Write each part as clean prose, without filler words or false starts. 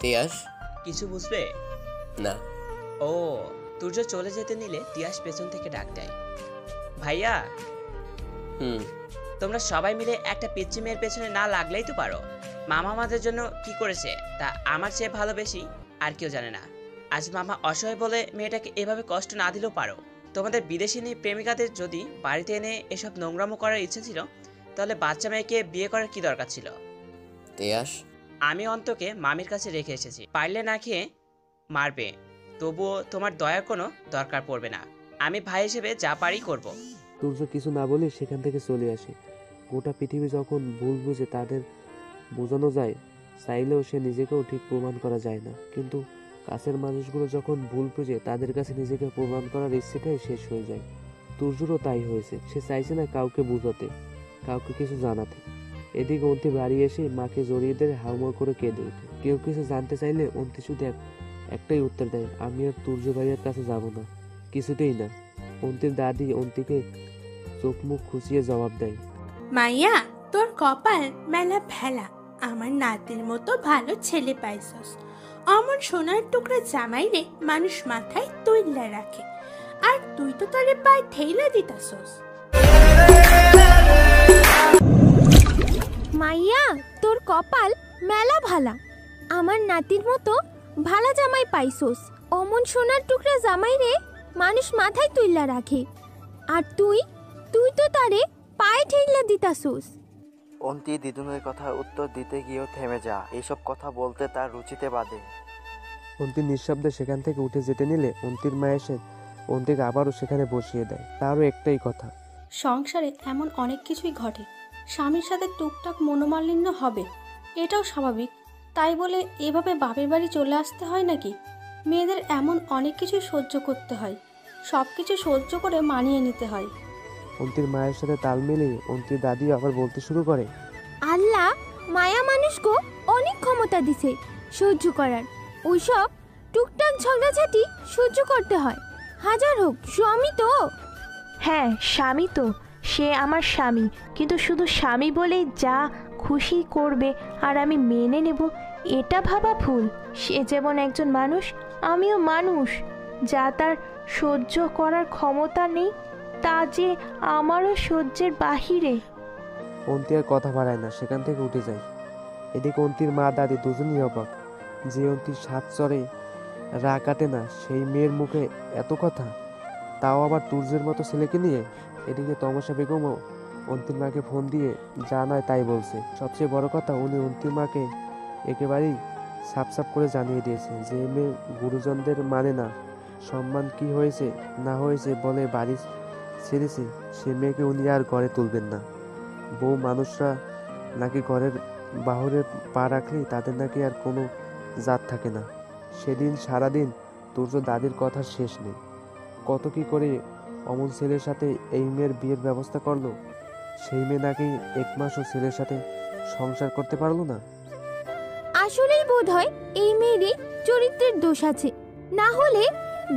তিয়াস। কিছু বুঝবে না। ও, তুর্য চলে যেতে নিলে তিয়াস পেছন থেকে ডাক দেয়, ভাইয়া। হুম। তোমরা সবাই মিলে একটা পিচ্চি মেয়ের পেছনে না লাগলেই তো পারো। মামা আমাদের জন্য কি করেছে তা আমার চেয়ে ভালোবেসি আর কেউ জানে না। আজ মামা অসহায় বলে মেয়েটাকে এভাবে কষ্ট না দিলেও পারো। তোমাদের বিদেশিনী প্রেমিকাদের যদি বাড়িতে এনে এসব নোংরামো করার ইচ্ছে ছিল, তাহলে বাচ্চা মেয়েকে বিয়ে করার কি দরকার ছিল? তিয়াস। আমি অন্তকে মামির কাছে রেখে এসেছি, পারলে না খেয়ে মারবে, তবুও তোমার দয়ার কোনো দরকার পড়বে না। আমি ভাই হিসেবে যা পারি করব। তুর্য কিছু না বলে সেখান থেকে চলে আসে। গোটা পৃথিবী যখন ভুল বুঝে তাদের বোঝানো যায়, চাইলেও সে নিজেকেও ঠিক প্রমাণ করা যায় না। কিন্তু কাছের মানুষগুলো যখন ভুল বুঝে তাদের কাছে নিজেকে প্রমাণ করার ইচ্ছেটাই শেষ হয়ে যায়। তুর্যরও তাই হয়েছে। সে চাইছে না কাউকে বুঝাতে, কাউকে কিছু জানাতে। এদিকে অন্তি বাড়ি এসে মাকে জড়িয়ে ধরে হাউমাউ করে কেঁদে ওঠে। কেউ কিছু জানতে চাইলে অন্তি শুধু একটাই উত্তর দেয়, আমি আর তুর্য ভাইয়ের কাছে যাব না, কিছুতেই না। অন্তির দাদি অন্তিকে চোখ মুখ খুঁচিয়ে জবাব দেয়, মাইয়া, তোর কপাল মেলা ভেলা, আমার নাতির মতো ভালো ছেলে পাইছস। অমন সোনার টুকরা জামাই রে মানুষ মাথায় তুইলা রাখে, আর তুই তো তারে পায়ে ঠেইলা দিতাছস। মাইয়া, তোর কপাল মেলা ভালা, আমার নাতির মতো ভালা জামাই পাইছোস। অমন সোনার টুকরা জামাই রে মানুষ মাথায় তুইলা রাখে, আর তুই তো তারে পায়ে ঠেইলা দিতাছোস। অন্তি দিদুনের কথা উত্তর দিতে গিয়েও থেমে যা, এইসব কথা বলতে তার রুচিতে বাধে। অন্তি নিঃশব্দে সেখান থেকে উঠে যেতে নিলে অন্তির মা এসে অন্তিকে আবারও সেখানে বসিয়ে দেয়। তারও একটাই কথা, সংসারে এমন অনেক কিছুই ঘটে, স্বামীর সাথে টুকটাক মনোমালিন্য হবে, এটাও স্বাভাবিক। তাই বলে এভাবে বাপের বাড়ি চলে আসতে হয় নাকি? মেয়েদের এমন অনেক কিছুই সহ্য করতে হয়, সব কিছু সহ্য করে মানিয়ে নিতে হয়। অন্তির মায়ের সাথে তাল মিলিয়ে অন্তির দাদি আবার বলতে শুরু করে, আল্লাহ মায়া মানুষকে অনেক ক্ষমতা দিছে সহ্য করার। ওইসব টুকটাক ঝগড়াঝাটি সহ্য করতে হয়, হাজার হোক স্বামী তো। হ্যাঁ স্বামী তো, সে আমার স্বামী, কিন্তু শুধু স্বামী বলেই যা খুশি করবে আর আমি মেনে নেব এটা ভাবা ভুল। সে যেমন একজন মানুষ, আমিও মানুষ। যা তার সহ্য করার ক্ষমতা নেই তা যে আমারও সহ্যের বাহিরে। অন্তি আর কথা বাড়ায় না, সেখান থেকে উঠে যায়। এদিকে অন্তির মা দাদি দুজনই অবাক, যে অন্তির সাত চরে রা কাটে না সেই মেয়ের মুখে এত কথা, তাও আবার তুর্যের মতো ছেলেকে নিয়ে। এদিকে তমসা বেগমও অন্তির মাকে ফোন দিয়ে যা নয় তাই বলছে। সবচেয়ে বড় কথা, উনি অন্তির মাকে একেবারেই সাফ করে জানিয়ে দিয়েছে যে মেয়ে গুরুজনদের মানে না, সম্মান কি হয়েছে না হয়েছে বলে বাড়ি ছেড়েছে, সে মেয়েকে উনি আর ঘরে তুলবেন না। বউ মানুষরা নাকি ঘরের বাহিরে পা রাখলেই তাদের নাকি আর কোনো জাত থাকে না। সেদিন সারাদিন তুর্য দাদির কথা শেষ নেই। কত কি করে অমন ছেলের সাথে এই মেয়ের বিয়ের ব্যবস্থা করলো, সেই মেয়ে নাকি এক মাসও ছেলের সাথে সংসার করতে পারলো না। আসলেই বোধ হয় এই মেয়েরই চরিত্রের দোষ আছে, না হলে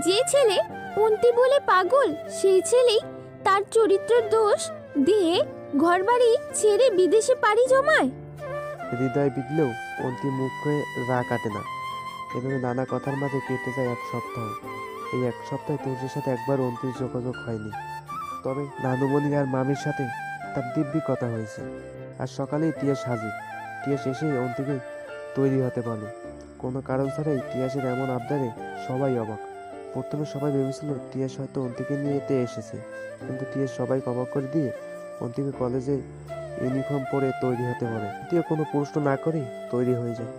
যে ছেলে অন্তি বলে পাগল সেই ছেলেই তার চরিত্রের দোষ দিয়ে ঘরবাড়ি ছেড়ে বিদেশে পাড়ি জমায়। হৃদয় বিঁধলেও অন্তিম মুখে রা কাটে না। এভাবে নানা কথার মাঝে কেটে যায় এক সপ্তাহ। এই এক সপ্তাহে তুর্যের সাথে একবার অন্তির যোগাযোগ হয়নি, তবে নানুমণি আর মামির সাথে তার দিব্যি কথা হয়েছে। আর সকালেই তিয়াস হাজির। তিয়াস এসে অন্তিকে তৈরি হতে বলে। কোনো কারণ ছাড়াই তিয়াসের এমন আবদারে সবাই অবাক। প্রথমে সবাই ভেবেছিল তিয়াস হয়তো অন্তিকে নিয়ে এতে এসেছে, কিন্তু তিয়াস সবাইকে অবাক করে দিয়ে অন্তিকে কলেজে ইউনিফর্ম পরে তৈরি হতে বলে। তিয়া কোনো প্রশ্ন না করেই তৈরি হয়ে যায়।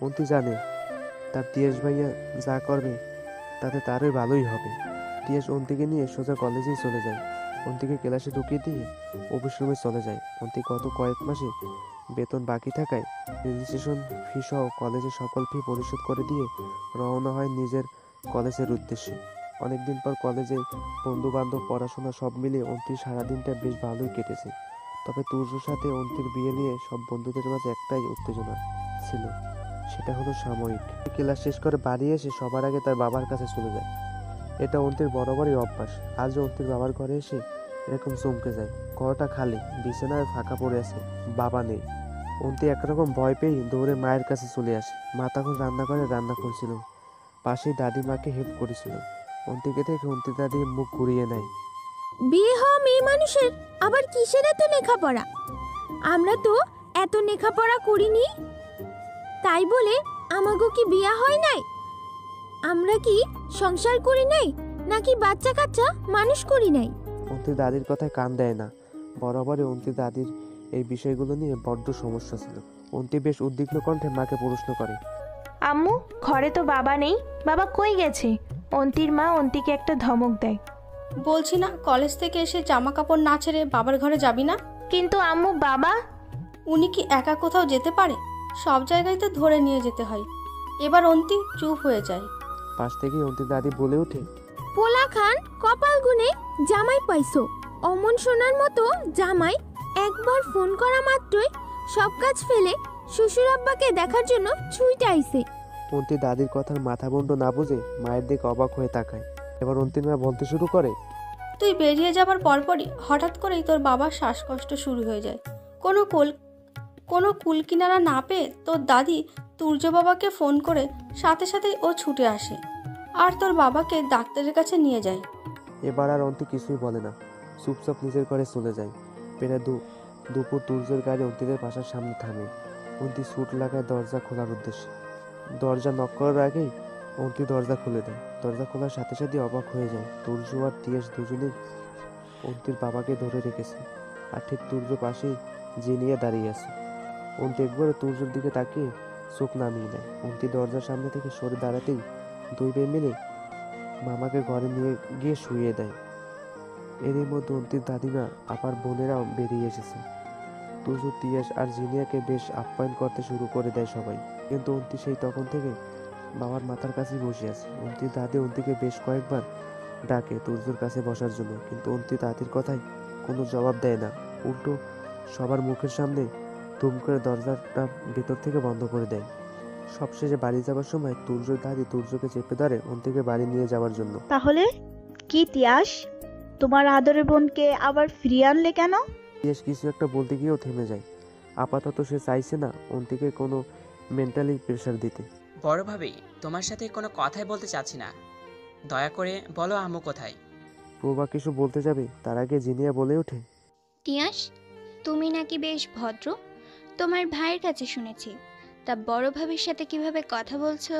অন্তি জানে তার তিয়াস ভাইয়া যা করবে তাতে তারই ভালোই হবে। তিয়াস অন্তিকে নিয়ে সোজা কলেজেই চলে যায়। অন্তিকে ক্লাসে ঢুকিয়ে দিয়ে অফিস রুমে চলে যায়। অন্তি গত কয়েক মাসে বেতন বাকি থাকায় রেজিস্ট্রেশন ফি সহ কলেজের সকল ফি পরিশোধ করে দিয়ে রওনা হয় নিজের কলেজের উদ্দেশ্যে। অনেকদিন পর কলেজে বন্ধু বান্ধব পড়াশোনা সব মিলিয়ে অন্তির সারাদিনটা বেশ ভালোই কেটেছে। তবে তুর্যর সাথে অন্তির বিয়ে নিয়ে সব বন্ধুদের মাঝে একটাই উত্তেজনা ছিল, সেটা হলো সাময়িক। ক্লাস শেষ করে বাড়ি এসে সবার আগে তার বাবার কাছে চলে যায়। এটা অন্তির বরাবরই অভ্যাস। আজও অন্তির বাবার ঘরে এসে এরকম চমকে যায়। ঘরটা খালি, বিছানায় ফাঁকা পড়ে আছে, বাবা নেই। অন্তি একরকম ভয় পেয়ে দৌড়ে মায়ের কাছে চলে আসে। মা তখন রান্নাঘরে রান্না করছিল, পাশেই দাদিমাকে হেল্প করেছিল। অন্তিকে দেখে অন্তি দাদি মুখ ঘুরিয়ে নেয়। বিয়ে হওয়া মেয়ে মানুষের আবার কিসের এত লেখাপড়া? আমরা তো এত লেখাপড়া করিনি, তাই বলে আমাগো কি বিয়া হয় নাই? আমরা কি সংসার করি নাই, নাকি বাচ্চা কাচ্চা মানুষ করি নাই? অন্তি দাদির কথায় কান দেয় না। বরাবরই অন্তি দাদির এই বিষয়গুলো নিয়ে বড্ড সমস্যা ছিল। অন্তি বেশ উদ্বিগ্ন কণ্ঠে মাকে প্রশ্ন করে। আম্মু, ঘরে তো বাবা নেই, বাবা কই গেছে? অন্তির মা অন্তিকে একটা ধমক দেয়। বলছি না কলেজ থেকে এসে জামা কাপড় না ছেড়ে বাবার ঘরে যাবি না? কিন্তু আম্মু, বাবা। উনি কি একা কোথাও যেতে পারে? সব জায়গায় তো ধরে নিয়ে যেতে হয়। এবার অন্তি চুপ হয়ে যায়। পাশ থেকে অন্তি দাদি বলে ওঠে, পোলা খান কপাল গুনে জামাই পাইছো। অমন সোনার মতো জামাই একবার ফোন করা মাত্রই সব কাজ ফেলে শ্বশুর আব্বাকে দেখার জন্য ছুটে আইছে। অন্তি দাদির কথার মাথা মুন্ড না বুঝে মায়ের দিকে অবাক হয়ে তাকায়। এবার অন্তির মা বলতে শুরু করে, তুই বেরিয়ে যাবার পরপরই হঠাৎ করেই তোর বাবার শ্বাসকষ্ট শুরু হয়ে যায়। কোনো কুল কিনারা না পেয়ে তোর দাদি তুর্য বাবাকে ফোন করে সাথে সাথেই ও ছুটে আসে আর তোর বাবাকে ডাক্তারের কাছে নিয়ে যায়। এবার আর অন্তি কিছুই বলে না, চুপচাপ নিজের ঘরে চলে যায়। প্রায় দুপুর তুর্যের গাড়ি অন্তিদের বাসার সামনে থামে। অন্তি ছুট লাগায় দরজা খোলার উদ্দেশ্যে। দরজা নক করার আগেই অন্তি দরজা খুলে দেয়। দরজা খোলার সাথে সাথে অবাক হয়ে যায়। তুর্য আর তিয়াস দুজনেই অন্তির বাবাকে ধরে রেখেছে, আর ঠিক তুর্য পাশেই জিনিয়া দাঁড়িয়ে আছে। অন্তি একবারে তুর্যের দিকে তাকিয়ে চোখ নামিয়ে দেয়। অন্তি দরজার সামনে থেকে সরে দাঁড়াতেই দুই ভাই মিলে মামাকে ঘরে নিয়ে গিয়ে শুইয়ে দেয়। এরই মধ্যে অন্তির দাদিমা আবার বোনেরাও বেরিয়ে এসেছে। তুর্য, তিয়াস আর জিনিয়াকে বেশ আপ্যায়ন করতে শুরু করে দেয় সবাই। কিন্তু অন্তি সেই তখন থেকে বাবার মাথার কাছেই বসে আছে। অন্তির দাদি অন্তিকে বেশ কয়েকবার ডাকে তুর্যর কাছে বসার জন্য, কিন্তু অন্তি দাদির কথায় কোনো জবাব দেয় না। উল্টো সবার মুখের সামনে ধুম করে দরজাটা ভেতর থেকে বন্ধ করে দেয়। সবশেষে বাড়ি যাবার সময় তুর্যর দাদি তুর্যকে চেপে ধরে অন্তিকে বাড়ি নিয়ে যাওয়ার জন্য। তাহলে কি তিয়াস, তোমার আদরের বোনকে আবার ফিরিয়ে আনলে কেন? তিয়াস কিছু একটা বলতে গিয়েও থেমে যায়। আপাতত সে চাইছে না অন্তিকে কোনো মেন্টালি প্রেশার দিতে। বড় ভাবি, তোমার সাথে কোনো কথাই বলতে চাচ্ছি না, দয়া করে বলো আম্মু কোথায়? প্রভা কিছু বলতে যাবে তার আগে জিনিয়া বলে ওঠে, তিয়াস, তুমি নাকি বেশ ভদ্র, তোমার ভাইয়ের কাছে শুনেছি। তা বড় ভাবির সাথে কিভাবে কথা বলছো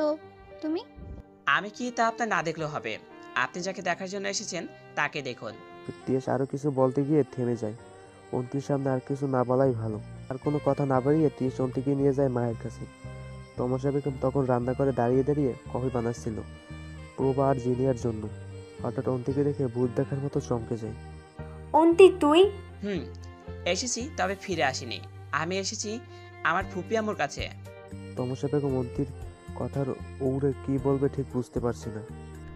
তুমি? আমি কি তা আপনার না দেখলেও হবে? আপনি যাকে দেখার জন্য এসেছেন তাকে দেখুন। তিয়াস আরো কিছু বলতে গিয়ে থেমে যায়। অন্তির সামনে আর কিছু না বলাই ভালো। আর কোনো কথা না বাড়িয়ে তিয়াস অন্তিকে নিয়ে যায় মায়ের কাছে। তমসা বেগম তখন রান্না করে দাঁড়িয়ে দাঁড়িয়ে কফি বানাচ্ছিল প্রভা আর জিনিয়ার জন্য। হঠাৎ অন্তিকে দেখে ভূত দেখার মতো চমকে যায়। অন্তি তুই? এসেছি, তবে ফিরে আসিনি। আমি এসেছি আমার ফুপি আম্মুর কাছে। তমসা বেগম অন্তির কথার ওরে কি বলবে ঠিক বুঝতে পারছে না।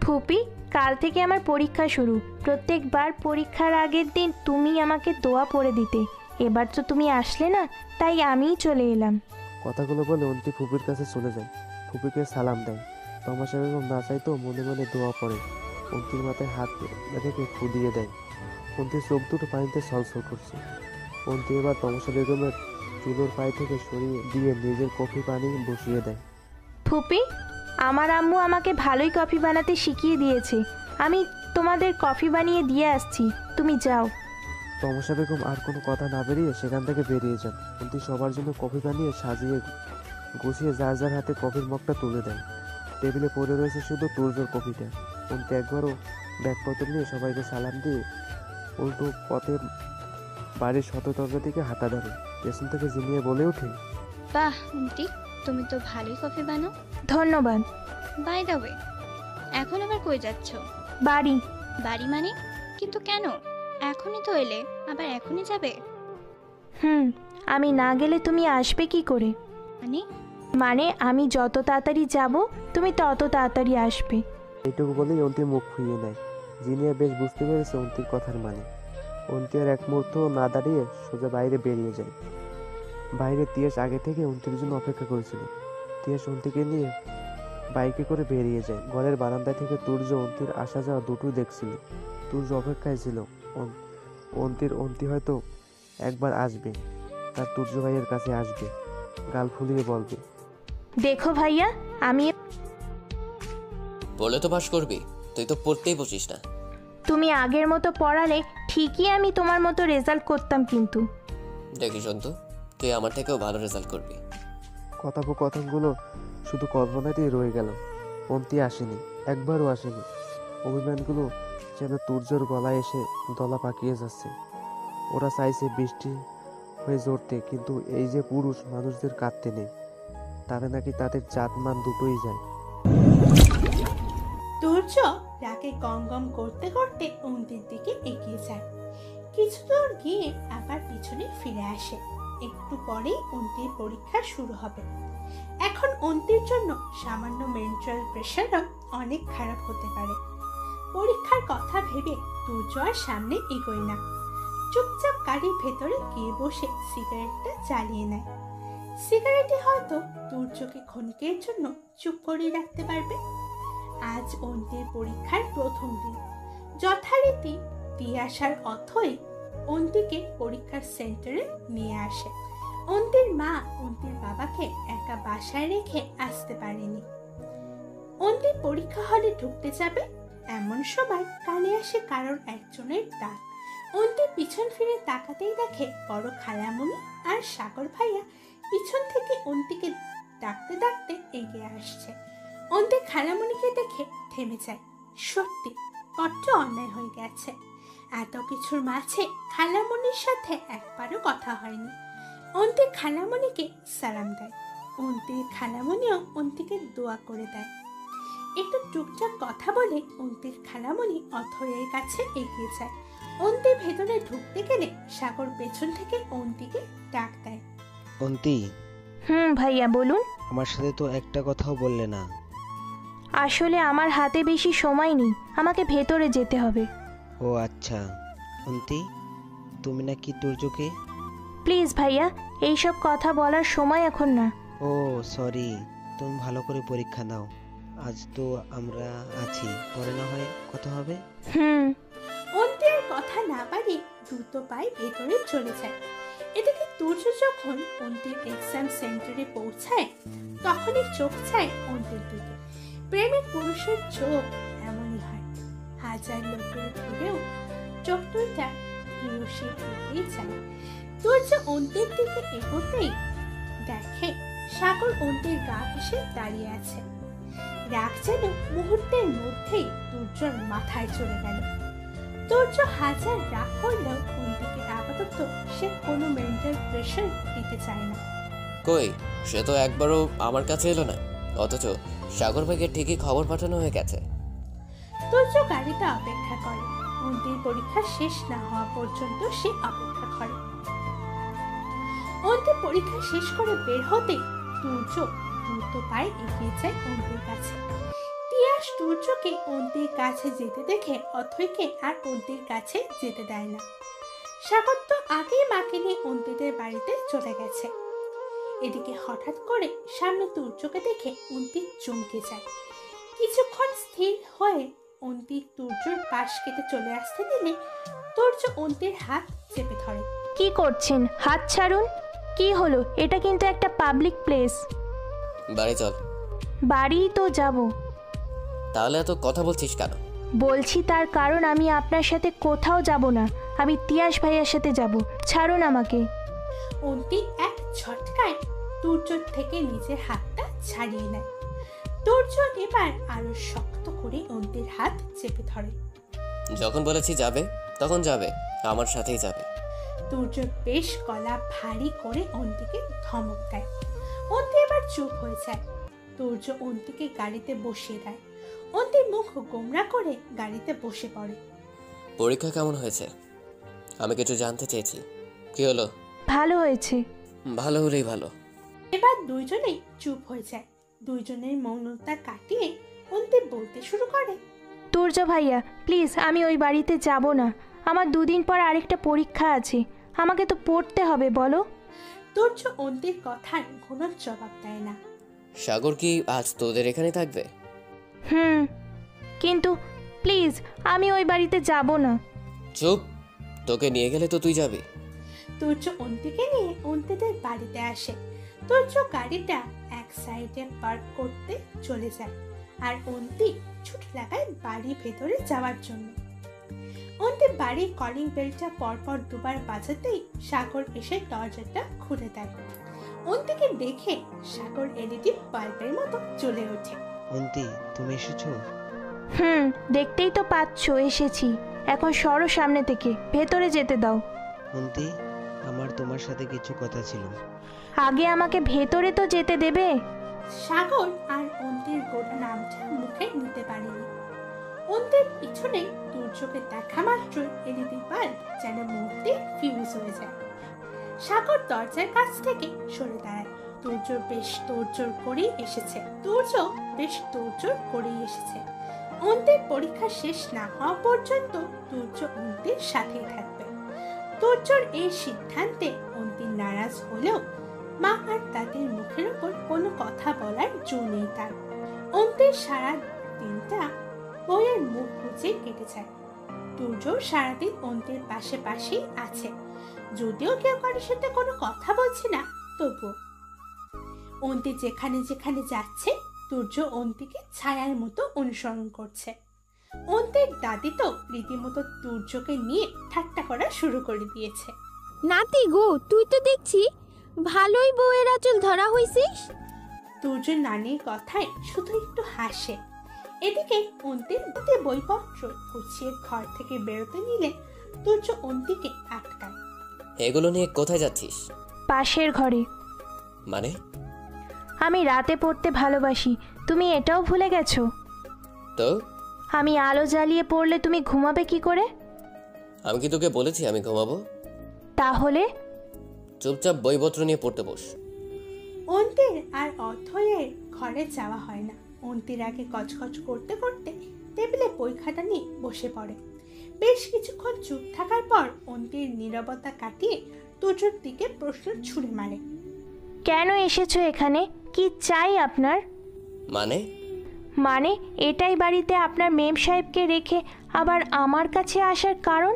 ফুপি, কাল থেকে আমার পরীক্ষা শুরু। প্রত্যেকবার পরীক্ষার আগের দিন তুমি আমাকে দোয়া পড়ে দিতে। এবার তো তুমি আসলে না, তাই আমিই চলে এলাম। কথাগুলো বলে অন্তি ফুপির কাছে চলে যায়। ফুপিকে সালাম দেয়। তমসা বেগম না চাইতেও মনে মনে দোয়া পড়ে। অন্তির মাথায় হাত রেখে ফু দিয়ে দেয়। অন্তির চোখ দুটো পানিতে ছলছল করছে। অন্তি এবার তমসা বেগমের চুলোর পায়ে থেকে সরিয়ে দিয়ে নিজের কফি পানি বসিয়ে দেয়। ফুপি, আমার আম্মু আমাকে ভালোই কফি বানাতে শিখিয়ে দিয়েছে। আমি তোমাদের কফি বানিয়ে দিয়ে আসছি, তুমি যাও। তমসা বেগম আর কোনো কথা না বেরিয়ে সেখান থেকে বেরিয়ে যান। অন্তি সবার জন্য কফি বানিয়ে সাজিয়ে গুছিয়ে যার যার হাতে কফির মগটা তুলে দেয়। টেবিলে পড়ে রয়েছে শুধু তুর্যর কফিটা। অন্তি একবারও ব্যাগপত্র নিয়ে সবাইকে সালাম দিয়ে উল্টো পথে বাড়ির সদর দরজা দিকে হাঁটা ধরে। পেছন থেকে জিনিয়ে বলে ওঠে, বাহ আন্টি, তুমি তো ভালোই কফি বানাও। ধন্যবাদ। বাই দ্য ওয়ে, এখন আবার কই যাচ্ছ? বাড়ি। বাড়ি মানে? কিন্তু কেন? এখনই তো এলে, আবার এখনই যাবে? আমি না গেলে তুমি আসবে কি করে? মানে আমি যত তাড়াতাড়ি যাব তুমি তত তাড়াতাড়ি আসবে। এইটুকু বলেই অন্তি মুখ খুইয়ে নেয়। জিনিয়া বেশ বুঝতে পেরেছে অন্তির কথার মানে। অন্তি আর এক মুহূর্ত না দাঁড়িয়ে সোজা বাইরে বেরিয়ে যায়। বাইরে তিয়াস আগে থেকে অন্তির জন্য অপেক্ষা করেছিল। তিয়াস অন্তিকে নিয়ে বাইকে করে বেরিয়ে যায়। ঘরের বারান্দা থেকে তুর্য অন্তির আসা যাওয়া দুটোই দেখছিল। তুর্য অপেক্ষায় ছিল অন্তি হয়তো একবার আসবে। তার তুর্য ভাইয়ের কাছে আসবে, গাল ফুলিয়ে বলবে, দেখো ভাইয়া, আমি বলে তো পাস করবি, তুই তো পড়তেই বসিস না। তুমি আগের মতো পড়ালে ঠিকই আমি তোমার মতো রেজাল্ট করতাম, কিন্তু দেখিস অন্তু, তুই আমার থেকেও ভালো রেজাল্ট করবি। কথোপকথনগুলো শুধু কল্পনাতেই রয়ে গেল। অন্তি আসেনি, একবারও আসেনি। অভিমানগুলো যেন তুর্যর গলায় এসে দলা পাকিয়ে যাচ্ছে। ওরা চাইছে বৃষ্টি হয়ে জড়তে, কিন্তু এই যে পুরুষ মানুষদের কাঁদতে নেই, তারা নাকি তাদের জাতমান দুটোই যায়। তুর্য রাগে গম গম করতে করতে অন্তির দিকে এগিয়ে যায়। কিছু দূর গিয়ে আবার পিছনে ফিরে আসে। একটু পরেই অন্তির পরীক্ষা শুরু হবে। এখন অন্তির জন্য সামান্য মেন্টাল প্রেশারও অনেক খারাপ হতে পারে। পরীক্ষার কথা ভেবে তুর্য আর সামনে এগোয় না, চুপচাপ গাড়ির ভেতরে গিয়ে বসে সিগারেটটা জ্বালিয়ে নেয়। সিগারেটে হয়তো তুর্যকে ক্ষণিকের জন্য চুপ করে রাখতে পারবে। আজ অন্তির পরীক্ষার প্রথম দিন। যথারীতি তিয়াসার অথই অন্তিকে পরীক্ষার সেন্টারে নিয়ে আসে। অন্তির মা অন্তির বাবাকে একা বাসায় রেখে আসতে পারেনি। অন্তি পরীক্ষা হলে ঢুকতে যাবে, এমন সময় কানে আসে কারোর একজনের ডাক। অন্তি পিছন ফিরে তাকাতেই দেখে বড় খালামণি আর সাগর ভাইয়া পিছন থেকে অন্তিকে ডাকতে ডাকতে এগিয়ে আসছে। অন্তি খালামণিকে দেখে থেমে যায়। সত্যি কত অন্যায় হয়ে গেছে। এত কিছুর মাঝে খালামণির সাথে একবারও কথা হয়নি। অন্তি খালামণিকে সালাম দেয়। অন্তির খালামণিও অন্তিকে দোয়া করে দেয়। একটু টুকটাক কথা বলে অন্তির খালামণি অথয়ের কাছে এগিয়ে যায়। অন্তি ভেতরে ঢুকতে গেলে সাগর পেছন থেকে অন্তিকে ডাক দেয়। অন্তি। ভাইয়া বলুন। আমার সাথে তো একটা কথাও বললে না। আসলে আমার হাতে বেশি সময় নেই, আমাকে ভেতরে যেতে হবে। ও আচ্ছা। অন্তি, তুমি নাকি তুর্যকে? প্লিজ ভাইয়া, এইসব কথা বলার সময় এখন না। ও সরি, তুমি ভালো করে পরীক্ষা দাও। আজ তো আমরা আছি, পরে না হয় কথা হবে। অন্তির কথা না বাড়িয়ে দ্রুত পায়ে ভেতরে চলে যায়। এদিকে তুর্য যখন অন্তির এক্সাম সেন্টারে পৌঁছায়, তখনই চোখ চায় অন্তির দিকে। প্রেমিক পুরুষের চোখ এমনই হয়, হাজার লোকের ভিড়েও চোখ দুইটা প্রিয়সীর দিকেই যায়। তুর্য অন্তির দিকে এগোতেই দেখে সাগর অন্তির গা ঘেঁষে দাঁড়িয়ে আছে। রাগ যেন মুহূর্তের মধ্যেই তুর্যর মাথায় চলে গেল। তুর্য হাজার রাগ করলেও অন্তিকে আপাতত সে কোনো মেন্টাল প্রেশার দিতে চায় না। কই, সে তো একবারও আমার কাছে এলো না, অথচ সাগর ভাইকে ঠিকই খবর পাঠানো হয়ে গেছে। তুর্য গাড়িতে অপেক্ষা করে। অন্তির পরীক্ষা শেষ না হওয়া পর্যন্ত সে অপেক্ষা করে। অন্তি পরীক্ষা শেষ করে বের হতেই তুর্য দ্রুত পায়ে এগিয়ে যায় অন্তির কাছে। তিয়াস তুর্যকে অন্তির কাছে যেতে দেখে অথৈকে আর অন্তির কাছে যেতে দেয় না। সাগর তো আগেই মাকে নিয়ে অন্তিদের বাড়িতে চলে গেছে। এদিকে হঠাৎ করে সামনে তুর্যকে দেখে অন্তি চমকে যায়। কিছুক্ষণ স্থির হয়ে অন্তি তুর্যর পাশ কেটে চলে আসতে দিলে তুর্য অন্তির হাত চেপে ধরে। কি করছেন? হাত ছাড়ুন। কি হলো? এটা কিন্তু একটা পাবলিক প্লেস। বাড়ি চল। বাড়িই তো যাব। তাহলে এত কথা বলছিস কেন? বলছি তার কারণ আমি আপনার সাথে কোথাও যাব না, আমি তিয়াস ভাইয়ার সাথে যাব। ছাড়ুন আমাকে। অন্তি এক ঝটকায় তুর্যর থেকে নিজের হাতটা ছাড়িয়ে নেয়। তুর্য এবার আরো শক্ত করে অন্তির হাত চেপে ধরে। যখন বলেছি যাবে তখন যাবে, আমার সাথেই যাবে। তুর্য বেশ গলা ভারী করে অন্তিকে ধমক দেয়। অন্তি এবার চুপ হয়ে যায়। তুর্য অন্তিকে গাড়িতে বসিয়ে দেয়। অন্তি মুখ গোমরা করে গাড়িতে বসে পড়ে। পরীক্ষা কেমন হয়েছে? আমি কিছু জানতে চেয়েছি। কি হলো? ভালো হয়েছে। ভালো হলেই ভালো। এবার দুইজনেই চুপ হয়ে যায়। দুইজনের মৌনতা কাটিয়ে অন্তি বলতে শুরু করে। তুর্য ভাইয়া প্লিজ, আমি ওই বাড়িতে যাব না। আমার দুদিন পর আরেকটা পরীক্ষা আছে, আমাকে তো পড়তে হবে, বলো। তুর্য অন্তির কথার কোনো জবাব দেয় না। সাগর কি আজ তোদের এখানে থাকবে? কিন্তু প্লিজ, আমি ওই বাড়িতে যাব না। চুপ, তোকে নিয়ে গেলে তো তুই যাবি। তুর্য অন্তিকে নিয়ে অন্তিদের বাড়িতে আসে। তুর্য গাড়িটা এক সাইডে পার্ক করতে চলে যায় আর অন্তি ছুটি লাগায় বাড়ির ভেতরে যাওয়ার জন্য। অন্তি বাড়ির কলিং বেলটা পরপর দুবার বাজাতেই সাগর এসে দরজাটা খুলে দেয়। অন্তিকে দেখে সাগর এলইডি বাল্বের মতো জ্বলে ওঠে। অন্তি, তুমি এসেছো? দেখতেই তো পাচ্ছ এসেছি। এখন সরো সামনে থেকে, ভেতরে যেতে দাও। অন্তি, আমার তোমার সাথে কিছু কথা ছিল। আগে আমাকে ভেতরে তো যেতে দেবে। সাগর আর অন্তির গোটা নামটা মুখে নিতে পারেনি। অন্তির পিছনে দুর্যোগে দেখা মাত্র এলইডি বাল্ব যেন মুহূর্তে ফিউজ হয়ে যায়। সাগর দরজার কাছ থেকে সরে দাঁড়ায়। দুর্য বেশ তোড়জোড় করেই এসেছে। অন্তির পরীক্ষা শেষ না হওয়া পর্যন্ত দুর্য অন্তির সাথেই থাকবে। দুর্যর এই সিদ্ধান্তে অন্তি নারাজ হলেও মা আর তাদের মুখের উপর কোনো কথা বলার জো নেই তার। অন্তির সারা দিনটা বইয়ের মুখ বুঝে কেটে যায়। দুর্য সারাদিন অন্তির পাশেই আছে, যদিও কেউ কারোর সাথে কোনো কথা বলছে না, তবুও অন্তি যেখানে যেখানে যাচ্ছে দুর্য অন্তিকে ছায়ার মতো অনুসরণ করছে। অন্তির দাদি তো রীতিমতো দুর্যকে নিয়ে ঠাট্টা করা শুরু করে দিয়েছে। নাতি গো, তুই তো দেখছি ভালোই বউয়ের আঁচল ধরা হইছিস। দুর্য নানির কথায় শুধু একটু হাসে। এদিকে অন্তির বইপত্র গুছিয়ে ঘর থেকে বেরোতে নিলে দুর্য অন্তিকে আটকায়। এগুলো নিয়ে কোথায় যাচ্ছিস? পাশের ঘরে। মানে? আমি রাতে পড়তে ভালোবাসি, তুমি এটাও ভুলে গেছো? তো আমি আলো জ্বালিয়ে পড়লে তুমি ঘুমাবে কি করে? আমি কি তোকে বলেছি আমি ঘুমাবো? তাহলে চুপচাপ বইপত্র নিয়ে পড়তে বস। অন্তির আর অথয়ের ঘরে যাওয়া হয় না। অন্তির আগে কচকচ করতে করতে টেবিলে বই খাতা নিয়ে বসে পড়ে। বেশ কিছুক্ষণ চুপ থাকার পর অন্তির নীরবতা কাটিয়ে দুর্যোর দিকে প্রশ্ন ছুড়ে মারে। কেন এসেছো এখানে? কি চাই আপনার? মানে এটাই বাড়িতে আপনার মেম সাহেবকে রেখে আবার আমার কাছে আসার কারণ?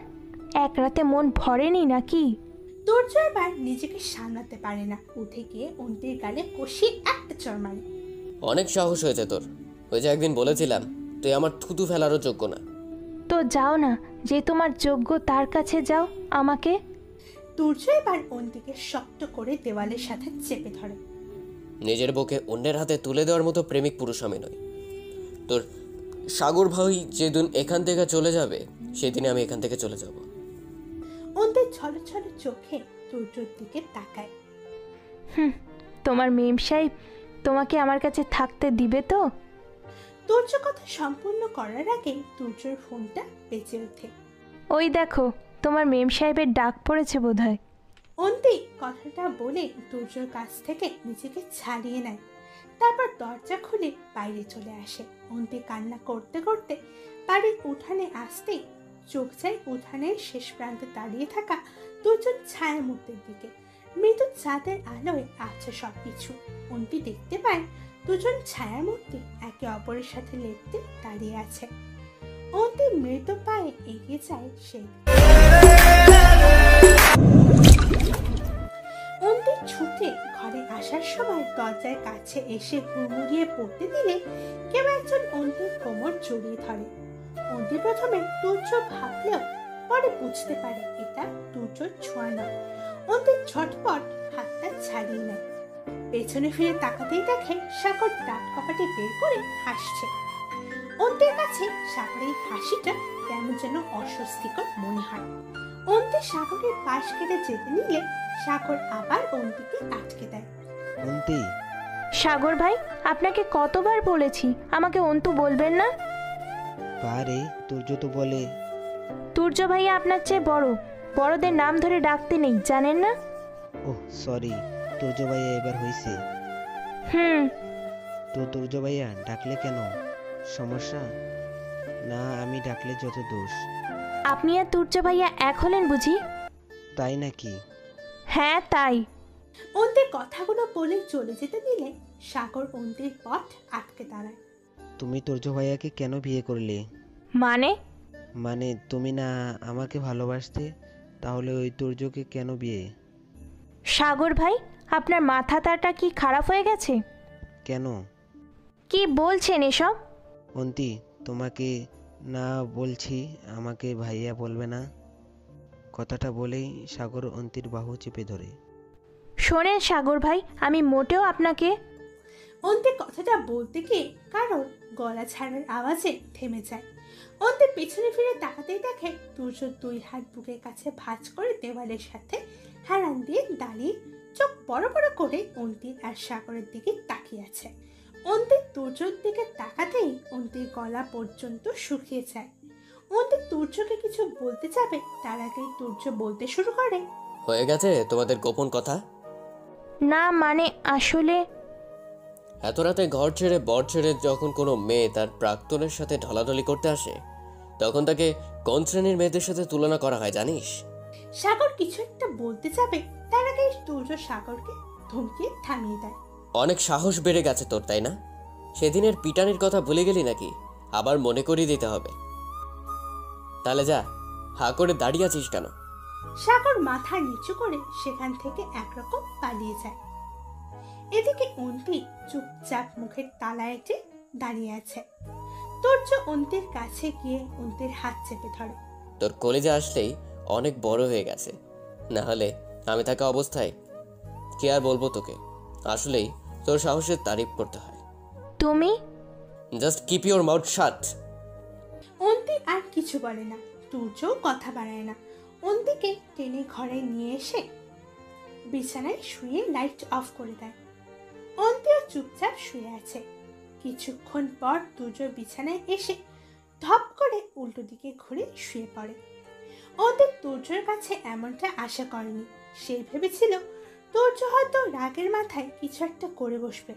এক রাতে মন ভরেনি নাকি? দুর্য এবার নিজেকে সামলাতে পারে না, উঠে গিয়ে অন্তির গালে কষিয়ে একটা চড় মারে। অনেক সাহস হয়েছে তোর। ওই যে একদিন বলেছিলাম তুই আমার থুতু ফেলারও যোগ্য না। তো যাও না, যে তোমার যোগ্য তার কাছে যাও। আমাকে দুর্য এবার অন্তিকে শক্ত করে দেওয়ালের সাথে চেপে ধরে। নিজের বউকে অন্যের হাতে তুলে দেওয়ার মতো প্রেমিক পুরুষ আমি নই। তোর সাগর ভাই যেদিন এখান থেকে চলে যাবে সেদিনে আমি এখান থেকে চলে যাব। অন্তির ছলো ছলো চোখে দুর্যর দিকে তাকায়। তোমার মেম সাহেব তোমাকে আমার কাছে থাকতে দিবে তো? দুর্য কথা সম্পূর্ণ করার আগে দুর্যর ফোনটা বেজে ওঠে। ওই দেখো, তোমার মেম সাহেবের ডাক পড়েছে বোধহয়। অন্তি কথাটা বলে দুর্যর কাছ থেকে নিজেকে ছাড়িয়ে নেয়। তারপর দরজা খুলে বাইরে চলে আসে। অন্তি কান্না করতে করতে বাড়ির উঠানে আসতেই চোখ যায় উঠানের শেষ প্রান্তে দাঁড়িয়ে থাকা দুজন ছায়া মূর্তির দিকে। মৃদু চাঁদের আলোয় আছে সবকিছু। অন্তি দেখতে পায় দুজন ছায়া মূর্তি একে অপরের সাথে লেপটে দাঁড়িয়ে আছে। অন্তি মৃত পায়ে এগিয়ে যায় সেই। অন্তি ছুটে ঘরে আসার সময় দরজার কাছে এসে হুড়মুড়িয়ে পড়তে দিলে কেউ একজন অন্তির কোমর জড়িয়ে ধরে। অন্তি প্রথমে দুর্য ভাবলেও পরে বুঝতে পারে এটা দুর্যর ছোঁয়া নয়। অন্তি ঝটপট হাতটা ছাড়িয়ে নেয়। পেছনে ফিরে তাকাতেই দেখে সাগর দাঁত কপাটে বের করে হাসছে। অন্তির কাছে সাগরের হাসিটা কেমন যেন অস্বস্তিকর মনে হয়। অন্তি সাগরের পাশ কেটে যেতে নিলে সাগর আবার অন্তিকে আটকে দেয়। অন্তি, সাগর ভাই, আপনাকে কতবার বলেছি আমাকে অন্তু বলবেন না? পারে তুর্য তো বলে। তুর্য ভাইয়া আপনার চেয়ে বড়, বড়দের নাম ধরে ডাকতে নেই, জানেন না? ওহ সরি, তুর্য ভাইয়া এবার হয়েছে। তো তুর্য ভাইয়া ডাকলে কেন? সমস্যা? না আমি ডাকলে যত দোষ। আপনি আর তুর্য ভাইয়া এক হলেন বুঝি? তাই নাকি? হ্যাঁ তাই। অন্তির কথাগুলো বলে চলে যেতে দিলে সাগর অন্তির পথ আটকে দাঁড়ায়। তুমি তুর্য ভাইয়াকে কেন বিয়ে করলে? মানে তুমি না আমাকে ভালোবাসতে, তাহলে ওই তুর্যকে কেন বিয়ে? সাগর ভাই, আপনার মাথাটা কি খারাপ হয়ে গেছে? কেন? কি বলছেন এসব? অন্তি, তোমাকে না বলছি আমাকে ভাইয়া বলবে না? কথাটা বলেই সাগর অন্তির বাহু চেপে ধরে। শোনেন সাগর ভাই, আমি মোটেও আপনাকে... অন্তি কথাটা বলতে গিয়ে কারণ গলা ছাড়ার আওয়াজে থেমে যায়। অন্তি পেছনে ফিরে তাকাতেই দেখে তুর্য 2 হাত বুকের কাছে ভাঁজ করে দেওয়ালের সাথে হেলান দিয়ে দাঁড়িয়ে চোখ বড় বড় করে অন্তির আর সাগরের দিকে তাকিয়ে আছে। অন্তি তুর্যর দিকে তাকাতেই অন্তির গলা পর্যন্ত শুকিয়ে যায়। অন্তি তুর্যকে কিছু বলতে যাবে তার আগেই তুর্য বলতে শুরু করে, হয়ে গেছে তোমাদের গোপন কথা? না মানে আসলে... এত রাতে ঘর ছেড়ে বর ছেড়ে যখন কোনো মেয়ে তার প্রাক্তনের সাথে ঢলাঢলি করতে আসে, তখন তাকে কোন শ্রেণীর মেয়েদের সাথে তুলনা করা হয় জানিস? সাগর কিছু একটা বলতে যাবে তার আগেই তুর্য সাগরকে ধমকিয়ে থামিয়ে দেয়। অনেক সাহস বেড়ে গেছে তোর, তাই না? সেদিনের পিটানির কথা ভুলে গেলি নাকি? আবার মনে করিয়ে দিতে হবে। তাহলে যা, হা করে দাঁড়িয়ে আছিস কেন? সাগর মাথা নিচু করে সেখান থেকে একরকম পালিয়ে যায়। এদিকে অন্তি চুপচাপ মুখের তালা এঁটে দাঁড়িয়ে আছে। তুর্য অন্তির কাছে গিয়ে অন্তির হাত চেপে ধরে। তোর কলেজে আসলেই অনেক বড় হয়ে গেছে, না হলে আমি থাকা অবস্থায় কি আর বলবো তোকে। আসলেই তোর সাহসের তারিফ করতে হয়। তুমি just keep your mouth shut. অন্তি আর কিছু বলে না, তুর্যও কথা বাড়ায় না। অন্তিকে টেনে ঘরে নিয়ে এসে বিছানায় শুয়ে লাইট অফ করে দেয়। অন্তিও চুপচাপ শুয়ে আছে। কিছুক্ষণ পর তুর্য বিছানায় এসে ধপ করে উল্টো দিকে ঘুরে শুয়ে পড়ে। অন্তি তুর্যর কাছে এমনটা আশা করেনি। সে ভেবেছিল তুর্য হয়তো রাগের মাথায় কিছু একটা করে বসবে,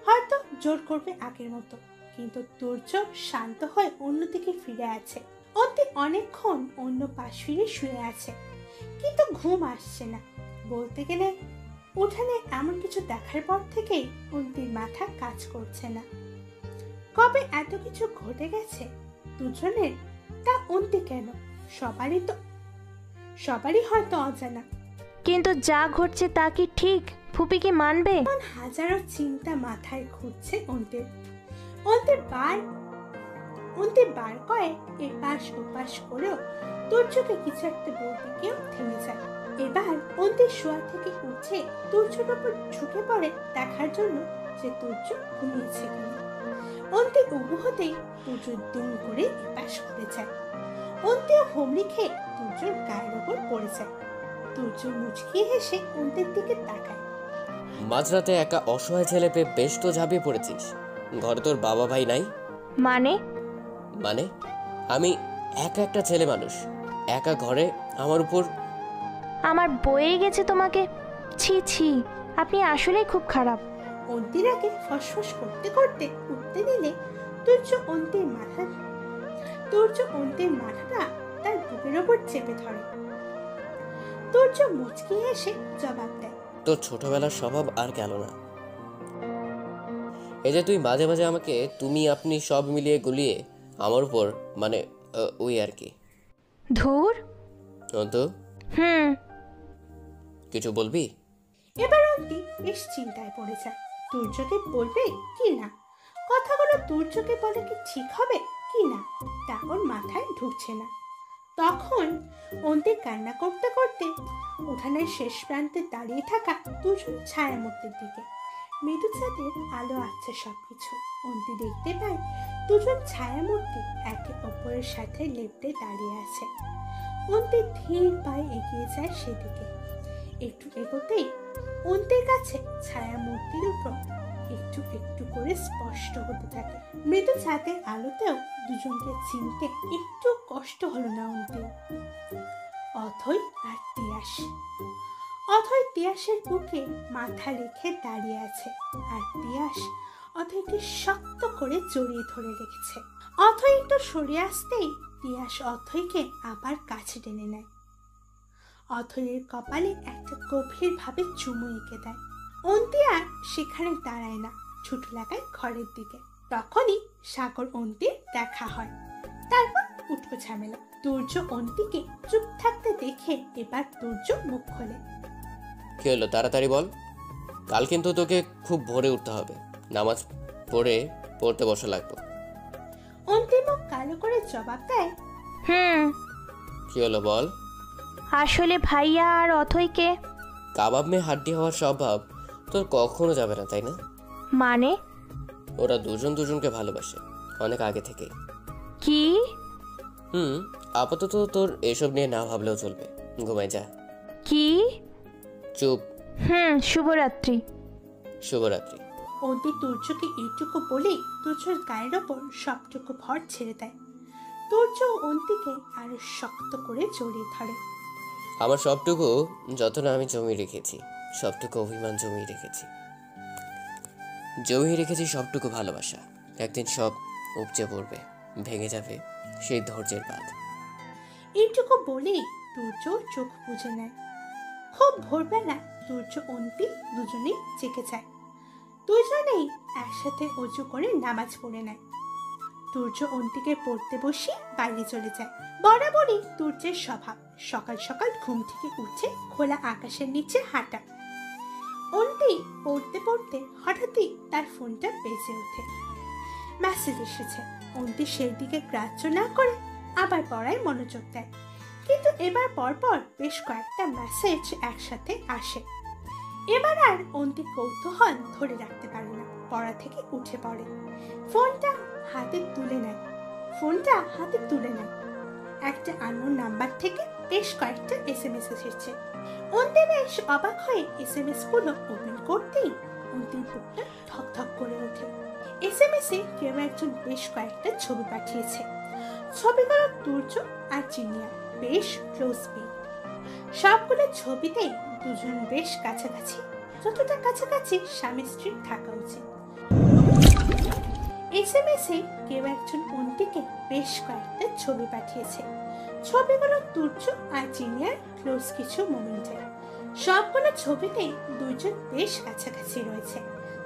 হয়তো জোর করবে আগের মতো। কিন্তু তুর্য শান্ত হয়ে অন্যদিকে ফিরে আছে। অন্তি অনেকক্ষণ অন্য পাশ ফিরে শুয়ে আছে, কিন্তু ঘুম আসছে না। বলতে গেলে উঠানে এমন কিছু দেখার পর থেকেই অন্তির মাথা কাজ করছে না। কবে এত কিছু ঘটে গেছে দুজনের, তা অন্তি কেন? সবারই হয়তো অজানা। কিন্তু যা ঘটছে তা কি ঠিক? ফুপি কি মানবে? হাজারো চিন্তা মাথায় ঘুরছে অন্তির। অন্তি বার কয়েক এপাশ ওপাশ করেও তুর্যকে কিছু একটা বলতে গিয়েও থেমে যায়। এবার অন্তি শোয়া থেকে উঠে তুর্যর উপর ঝুঁকে পড়ে দেখার জন্য যে তুর্য ঘুমিয়েছে কিনা। অন্তি উবু হতেই তুর্য দুম করে এপাশ করে যায়। অন্তিও হুমড়ি খেয়ে তুর্যর গায়ের উপর পড়ে যায়। তুর্য মুচকিয়ে হেসে অন্তির দিকে তাকায়। মাঝরাতে একা অসহায় ছেলে পেয়ে বেশ তো ঝাঁপিয়ে পড়েছিস। ঘরে তোর বাবা ভাই নাই? মানে আমি একা একটা ছেলে মানুষ, একা ঘরে আমার উপর... আমার বয়ে গেছে তোমাকে। ছি ছি, আপনি আসলেই খুব খারাপ। অন্তির আগে ফসফস করতে করতে উঠতে দিলে তুর্য অন্তির মাথাটা তার বুকের ওপর চেপে ধরে। তুর্য মুচকি এসে জবাব দেয়, তোর ছোটবেলার স্বভাব আর গেল না। এই যে তুই মাঝে মাঝে আমাকে তুমি আপনি সব মিলিয়ে গুলিয়ে আমার উপর, মানে ওই আর কি। ধুর। তো কিছু বলবি? এবার অন্তি বেশ চিন্তায় পড়ে যায়। তুর্যকে বলবে কি না, কথাগুলো তুর্যকে বলে কি ঠিক হবে কি না, তা ওর মাথায় ঢুকছে না। তখন অন্তি কান্না করতে করতে উঠানের শেষ প্রান্তে দাঁড়িয়ে থাকা দুজন ছায়ামূর্তির দিকে। মৃদু চাঁদের আলো আছে সবকিছু। অন্তি দেখতে পায় দুজন ছায়ামূর্তি একে অপরের সাথে লেপ্টে দাঁড়িয়ে আছে। অন্তি ধীর পায়ে এগিয়ে যায় সেদিকে। একটু এগোতেই অন্তির কাছে ছায়ামূর্তি দুটো একটু একটু করে স্পষ্ট হতে থাকে। মৃদু ছাদের আলোতেও দুজনকে চিনতে একটু কষ্ট হলো না অন্তির। অথই আর তিয়াস। অথই তিয়াসের বুকে মাথা রেখে দাঁড়িয়ে আছে, আর তিয়াস অথইকে শক্ত করে জড়িয়ে ধরে রেখেছে। অথই একটু সরে আসতেই তিয়াস অথইকে আবার কাছে টেনে নেয়। অথইয়ের কপালে একটা গভীরভাবে চুমু এঁকে দেয়। অন্তি আর সেখানে দাঁড়ায় না, ছুটে লাগায় ঘরের দিকে। তখনই সাগর অন্তির দেখা হয়। তারপর উঠবো ঝামেলা। তুর্য অন্তিকে চুপ থাকতে দেখে এবার তুর্য মুখ খোলে। কি হলো তাড়াতাড়ি বল। কাল কিন্তু তোকে খুব ভোরে উঠতে হবে, নামাজ পড়তে বসা লাগবে। অন্তিম মুখ কালো করে জবাব দেয়, কি হলো বল। আসলে ভাইয়া আর অথইকে কাবাব মেয়ে হাড্ডি হওয়ার স্বভাব তোর কখনো যাবে না, তাই না? মানে ওরা দুজনকে ভালোবাসে অনেক আগে থেকে। কি? আপাতত তোর এসব নিয়ে না ভাবলেও চলবে, ঘুমাই যা। কি? চুপ। শুভরাত্রি। শুভরাত্রি। অন্তি তুর্যকে এইটুকু বলে তুর্যর গায়ের ওপর সবটুকু ভর ছেড়ে দেয়। তুর্য অন্তিকে আরো শক্ত করে জড়িয়ে ধরে। আমার সবটুকু যত না আমি জমিয়ে রেখেছি, সবটুকু অভিমান জমিয়ে রেখেছি সবটুকু ভালোবাসা। একদিন সব উপচে পড়বে, ভেঙে যাবে সেই ধৈর্যের বাঁধ। এইটুকু বলেই তুর্য চোখ বুজে নেয়। খুব ভোরবেলা তুর্য অন্তি দুজনেই জেগে যায়। দুজনেই একসাথে অজু করে নামাজ পড়ে নেয়। তুর্য অন্তিকে পড়তে বসে বাইরে চলে যায়। বরাবরই তুর্যের স্বভাব সকাল সকাল ঘুম থেকে উঠে খোলা আকাশের নিচে হাঁটা। অন্তি পড়তে পড়তে হঠাৎই তার ফোনটা বেজে ওঠে। মেসেজ এসেছে। অন্তি সেই দিকে গ্রাহ্য না করে আবার পড়ায় মনোযোগ দেয়, কিন্তু এবার পরপর বেশ কয়েকটা মেসেজ একসাথে আসে। এবার আর অন্তি কৌতূহল ধরে রাখতে পারে না, পড়া থেকে উঠে পড়ে। ফোনটা হাতে তুলে নেয়। একটা আননোন নাম্বার থেকে বেশ কয়েকটা SMS এসেছে। অন্তি বেশ অবাক হয়ে SMS গুলো ওপেন করতেই অন্তির বুকটা ধকধক করে ওঠে। SMS এ কেউ একজন বেশ কয়েকটা ছবি পাঠিয়েছে। ছবিগুলো তুর্য আর জিনিয়া বেশ ক্লোজ ফ্রেন্ড। সবগুলো ছবিতেই দুজন বেশ কাছাকাছি, যতটা কাছাকাছি স্বামী স্ত্রীর থাকা উচিত। SMS এ কেউ একজন অন্তিকে বেশ কয়েকটা ছবি পাঠিয়েছে। ছবিগুলো তুর্য আর জিনিয়ার ক্লোজ কিছু মোমেন্টের। সবগুলো ছবিতেই দুজন বেশ কাছাকাছি রয়েছে,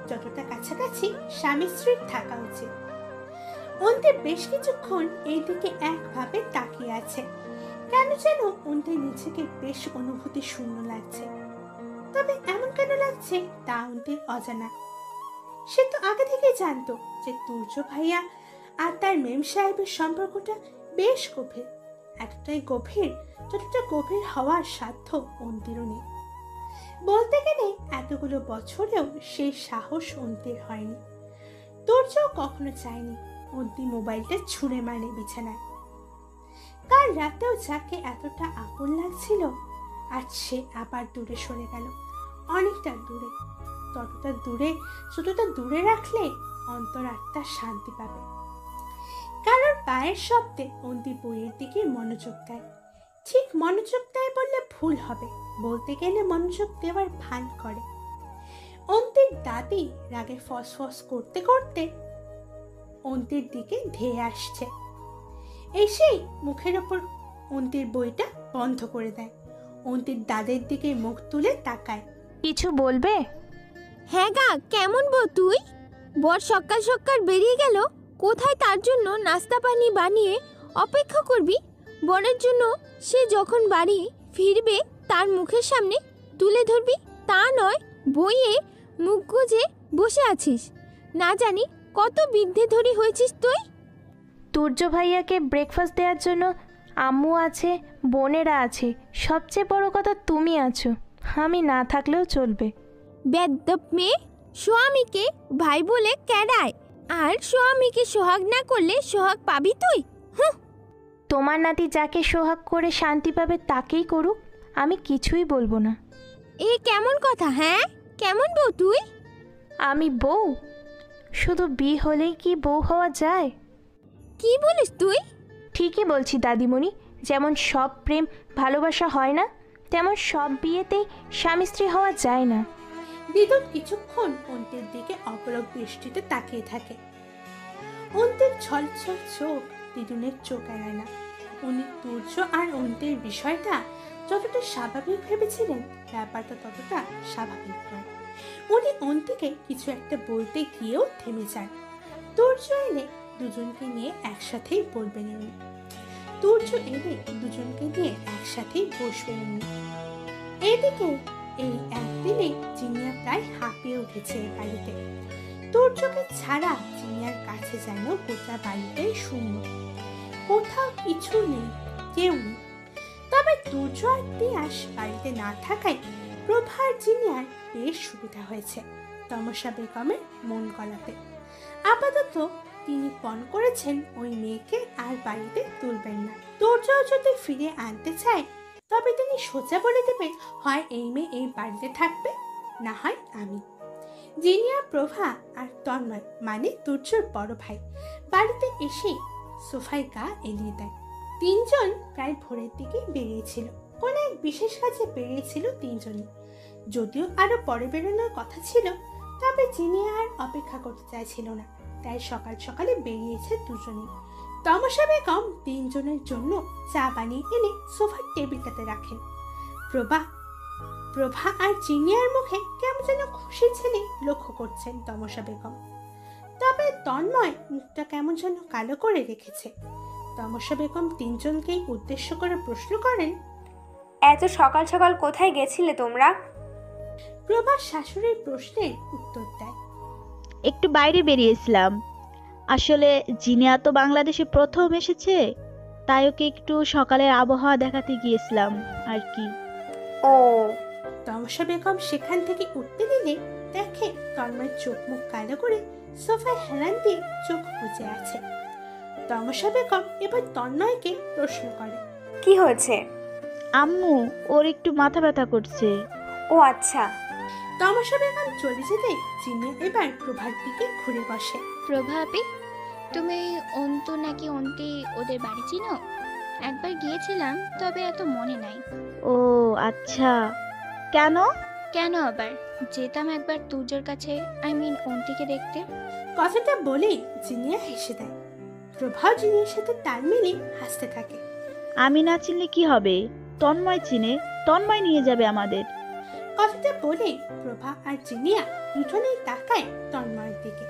যতটা কাছাকাছি স্বামী স্ত্রীর থাকা উচিত। অন্তি বেশ কিছুক্ষণ এই দিকে একভাবে তাকিয়ে আছে। কেন যেন অন্তি নিজেকে বেশ অনুভূতি শূন্য লাগছে। তবে এমন কেন লাগছে তা অন্তির অজানা। সে তো আগে থেকে জানতো যে তুর্য ভাইয়া আর তার মেম সাহেবের সম্পর্কটা বেশ গভীর, এতটাই গভীর যতটা গভীর হওয়ার সাধ্য অন্তিরও নেই। বলতে গেলে এতগুলো বছরেও সেই সাহস অন্তির হয়নি। তুর্যও কখনো চায়নি অন্তি মোবাইলটা ছুঁড়ে মারে বিছানায়। কাল রাতেও যাকে এতটা আপন লাগছিল, আজ সে আবার দূরে সরে গেল, অনেকটা দূরে। যতটা দূরে রাখলে অন্তরাত্মা শান্তি পাবে। কারোর পায়ের শব্দে অন্তি বইয়ের দিকে মনোযোগ দেয়। ঠিক মনোযোগ দেয় বললে ভুল হবে, বলতে গেলে মনোযোগ দেওয়ার ভান করে। অন্তির দাদি রাগে ফসফস করতে করতে অন্তির দিকে ধেয়ে আসছে। এসেই মুখের ওপর অন্তির বইটা বন্ধ করে দেয়। অন্তির দাদের দিকে মুখ তুলে তাকায়। কিছু বলবে? হ্যাঁ গা, কেমন বউ তুই? বর সকাল সকাল বেরিয়ে গেল কোথায়, তার জন্য নাস্তা পানি বানিয়ে অপেক্ষা করবি। বরের জন্য সে যখন বাড়ি ফিরবে তার মুখের সামনে তুলে ধরবি, তা নয় বইয়ে মুখ গুজে বসে আছিস। না জানি কত বিদ্ধে ধরি হয়েছিস তুই। তুর্য ভাইয়াকে ব্রেকফাস্ট দেওয়ার জন্য আম্মু আছে, বোনেরা আছে, সবচেয়ে বড় কথা তুমি আছো। আমি না থাকলেও চলবে। বেদ্যপ মেয়ে, স্বামীকে ভাই বলে ক্যাড়ায়, আর স্বামীকে সোহাগ না করলে সোহাগ পাবি তুই? তোমার নাতি যাকে সোহাগ করে শান্তি পাবে তাকেই করুক, আমি কিছুই বলবো না। এ কেমন কথা? হ্যাঁ, কেমন বউ তুই? আমি বউ? শুধু বিয়ে হলেই কি বউ হওয়া যায়? কি বলিস তুই? ঠিকই বলছি দাদিমণি, যেমন সব প্রেম ভালোবাসা হয় না, তেমন সব বিয়েতেই স্বামী স্ত্রী হওয়া যায় না। দিদুন কিছুক্ষণ অন্তির দিকে অপলক দৃষ্টিতে তাকিয়ে থাকে। অন্তির ছলছল চোখ দিদুনের চোখ এড়ায় না। উনি তুর্য আর অন্তির বিষয়টা যতটা স্বাভাবিক ভেবেছিলেন, ব্যাপারটা ততটা স্বাভাবিক নয়। উনি অন্তিকে কিছু একটা বলতে গিয়েও থেমে যান। তুর্য এলে দুজনকে নিয়ে একসাথেই বলবেন উনি। তুর্য এলে দুজনকে নিয়ে একসাথেই বসবেন উনি। এদিকে এই একদিনে জিনিয়া প্রায় হাঁপিয়ে উঠেছে এ বাড়িতে। তুর্যকে ছাড়া জিনিয়ার কাছে যেন গোটা বাড়িটাই শূন্য, কোথাও কিছু নেই, কেউ নেই। তবে তুর্য আর তিয়াস বাড়িতে না থাকায় প্রভা আর জিনিয়ার বেশ সুবিধা হয়েছে তমসা বেগমের মন গলাতে। আপাতত তিনি পণ করেছেন ওই মেয়েকে আর বাড়িতে তুলবেন না। তুর্য যদি ফিরে আনতে চায় তবে তিনি সোজা বলে দেবেন, হয় এই মেয়ে এই বাড়িতে থাকবে, না হয় আমি। জিনিয়া, প্রভা আর তন্ময় মানে তুর্যর বড় ভাই বাড়িতে এসে সোফায় গা এলিয়ে দেয়। তিনজন প্রায় ভোরের দিকে বেরিয়েছিল, কোনো এক বিশেষ কাজে বেরিয়েছিল তিনজনই। যদিও আরো পরে বেরোনোর কথা ছিল, তবে জিনিয়া আর অপেক্ষা করতে চাইছিল না, তাই সকাল সকালে বেরিয়েছে দুজনেই। তমসা বেগম তিনজনের জন্য চা বানিয়ে এনে সোফার টেবিলটাতে রাখেন। প্রভা আর জিনিয়ার মুখে কেমন যেন খুশি ছেলে লক্ষ্য করছেন তমসা বেগম। তবে তন্ময় মুখটা কেমন যেন কালো করে রেখেছে। তমসা বেগম তিনজনকেই উদ্দেশ্য করে প্রশ্ন করেন, এত সকাল সকাল কোথায় গেছিলে তোমরা? প্রভার শাশুড়ির প্রশ্নের উত্তর দেয়, একটু বাইরে বেরিয়েছিলাম। আসলে জিনিয়া তো বাংলাদেশে প্রথম এসেছে, তাই ওকে একটু সকালের আবহাওয়া দেখাতে গিয়েছিলাম আর কি। ও। তমসা বেগম সেখান থেকে উঠতে দিলে দেখে তন্ময় চোখ মুখ কালো করে সোফায় হেলান দিয়ে চোখ বুজে আছে। তমসা বেগম এবার তন্ময়কে প্রশ্ন করে, কি হয়েছে? আম্মু, ওর একটু মাথা ব্যথা করছে। ও আচ্ছা। তমসা বেগম চলে যেতে জিনিয়া এবার প্রভার দিকে ঘুরে বসে। প্রভা আপি, তুমি অন্তু নাকি অন্তি ওদের বাড়ি চিনো? একবার গিয়েছিলাম, তবে এত মনে নাই। ও আচ্ছা, কেন? কেন আবার, যেতাম একবার তুর্যর কাছে, আই মিন অন্তিকে দেখতে। কথাটা বলেই জিনিয়া হেসে দেয়। প্রভা জিনিয়ার সাথে তাল মিলে হাসতে থাকে। আমি না চিনলে কি হবে, তন্ময় চিনে, তন্ময় নিয়ে যাবে আমাদের। কথাটা বলে প্রভা আর জিনিয়া দুজনেই তাকায় তন্ময়ের দিকে।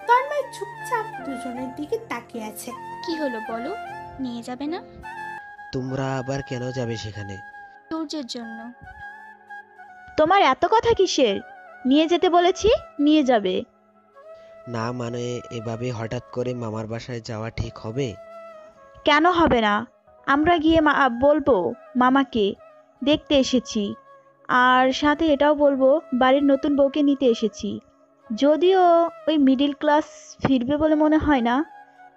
তন্ময় চুপচাপ দুজনের দিকে তাকিয়ে আছে। কি হলো বলো, নিয়ে যাবে না? তোমরা আবার কেন যাবে সেখানে? তুর্যের জন্য। তোমার এত কথা কিসের? নিয়ে যেতে বলেছি, নিয়ে যাবে। না মানে এভাবে হঠাৎ করে মামার বাসায় যাওয়া ঠিক হবে? কেন হবে না? আমরা গিয়ে বলবো মামাকে দেখতে এসেছি, আর সাথে এটাও বলবো বাড়ির নতুন বউকে নিতে এসেছি। যদিও ওই মিডিল ক্লাস ফিরবে বলে মনে হয় না,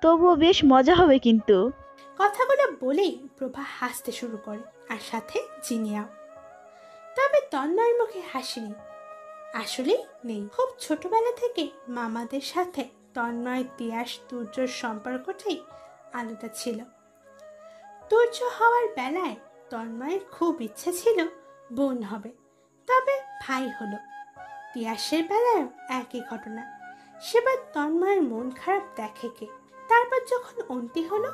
তবুও বেশ মজা হবে কিন্তু। কথাগুলো বলেই প্রভা হাসতে শুরু করে, আর সাথে জিনিয়াও। তবে তন্ময়ের মুখে হাসি নেই, আসলেই নেই। খুব ছোটবেলা থেকে মামাদের সাথে তন্ময়, তিয়াস, তুর্যর সম্পর্কটাই আলাদা ছিল। তুর্য হওয়ার বেলায় তন্ময়ের খুব ইচ্ছে ছিল বোন হবে, তবে ভাই হলো। তিয়াসের বেলায় একই ঘটনা। সেবার তন্ময়ের মন খারাপ দেখে কে। তারপর যখন অন্তি হলো,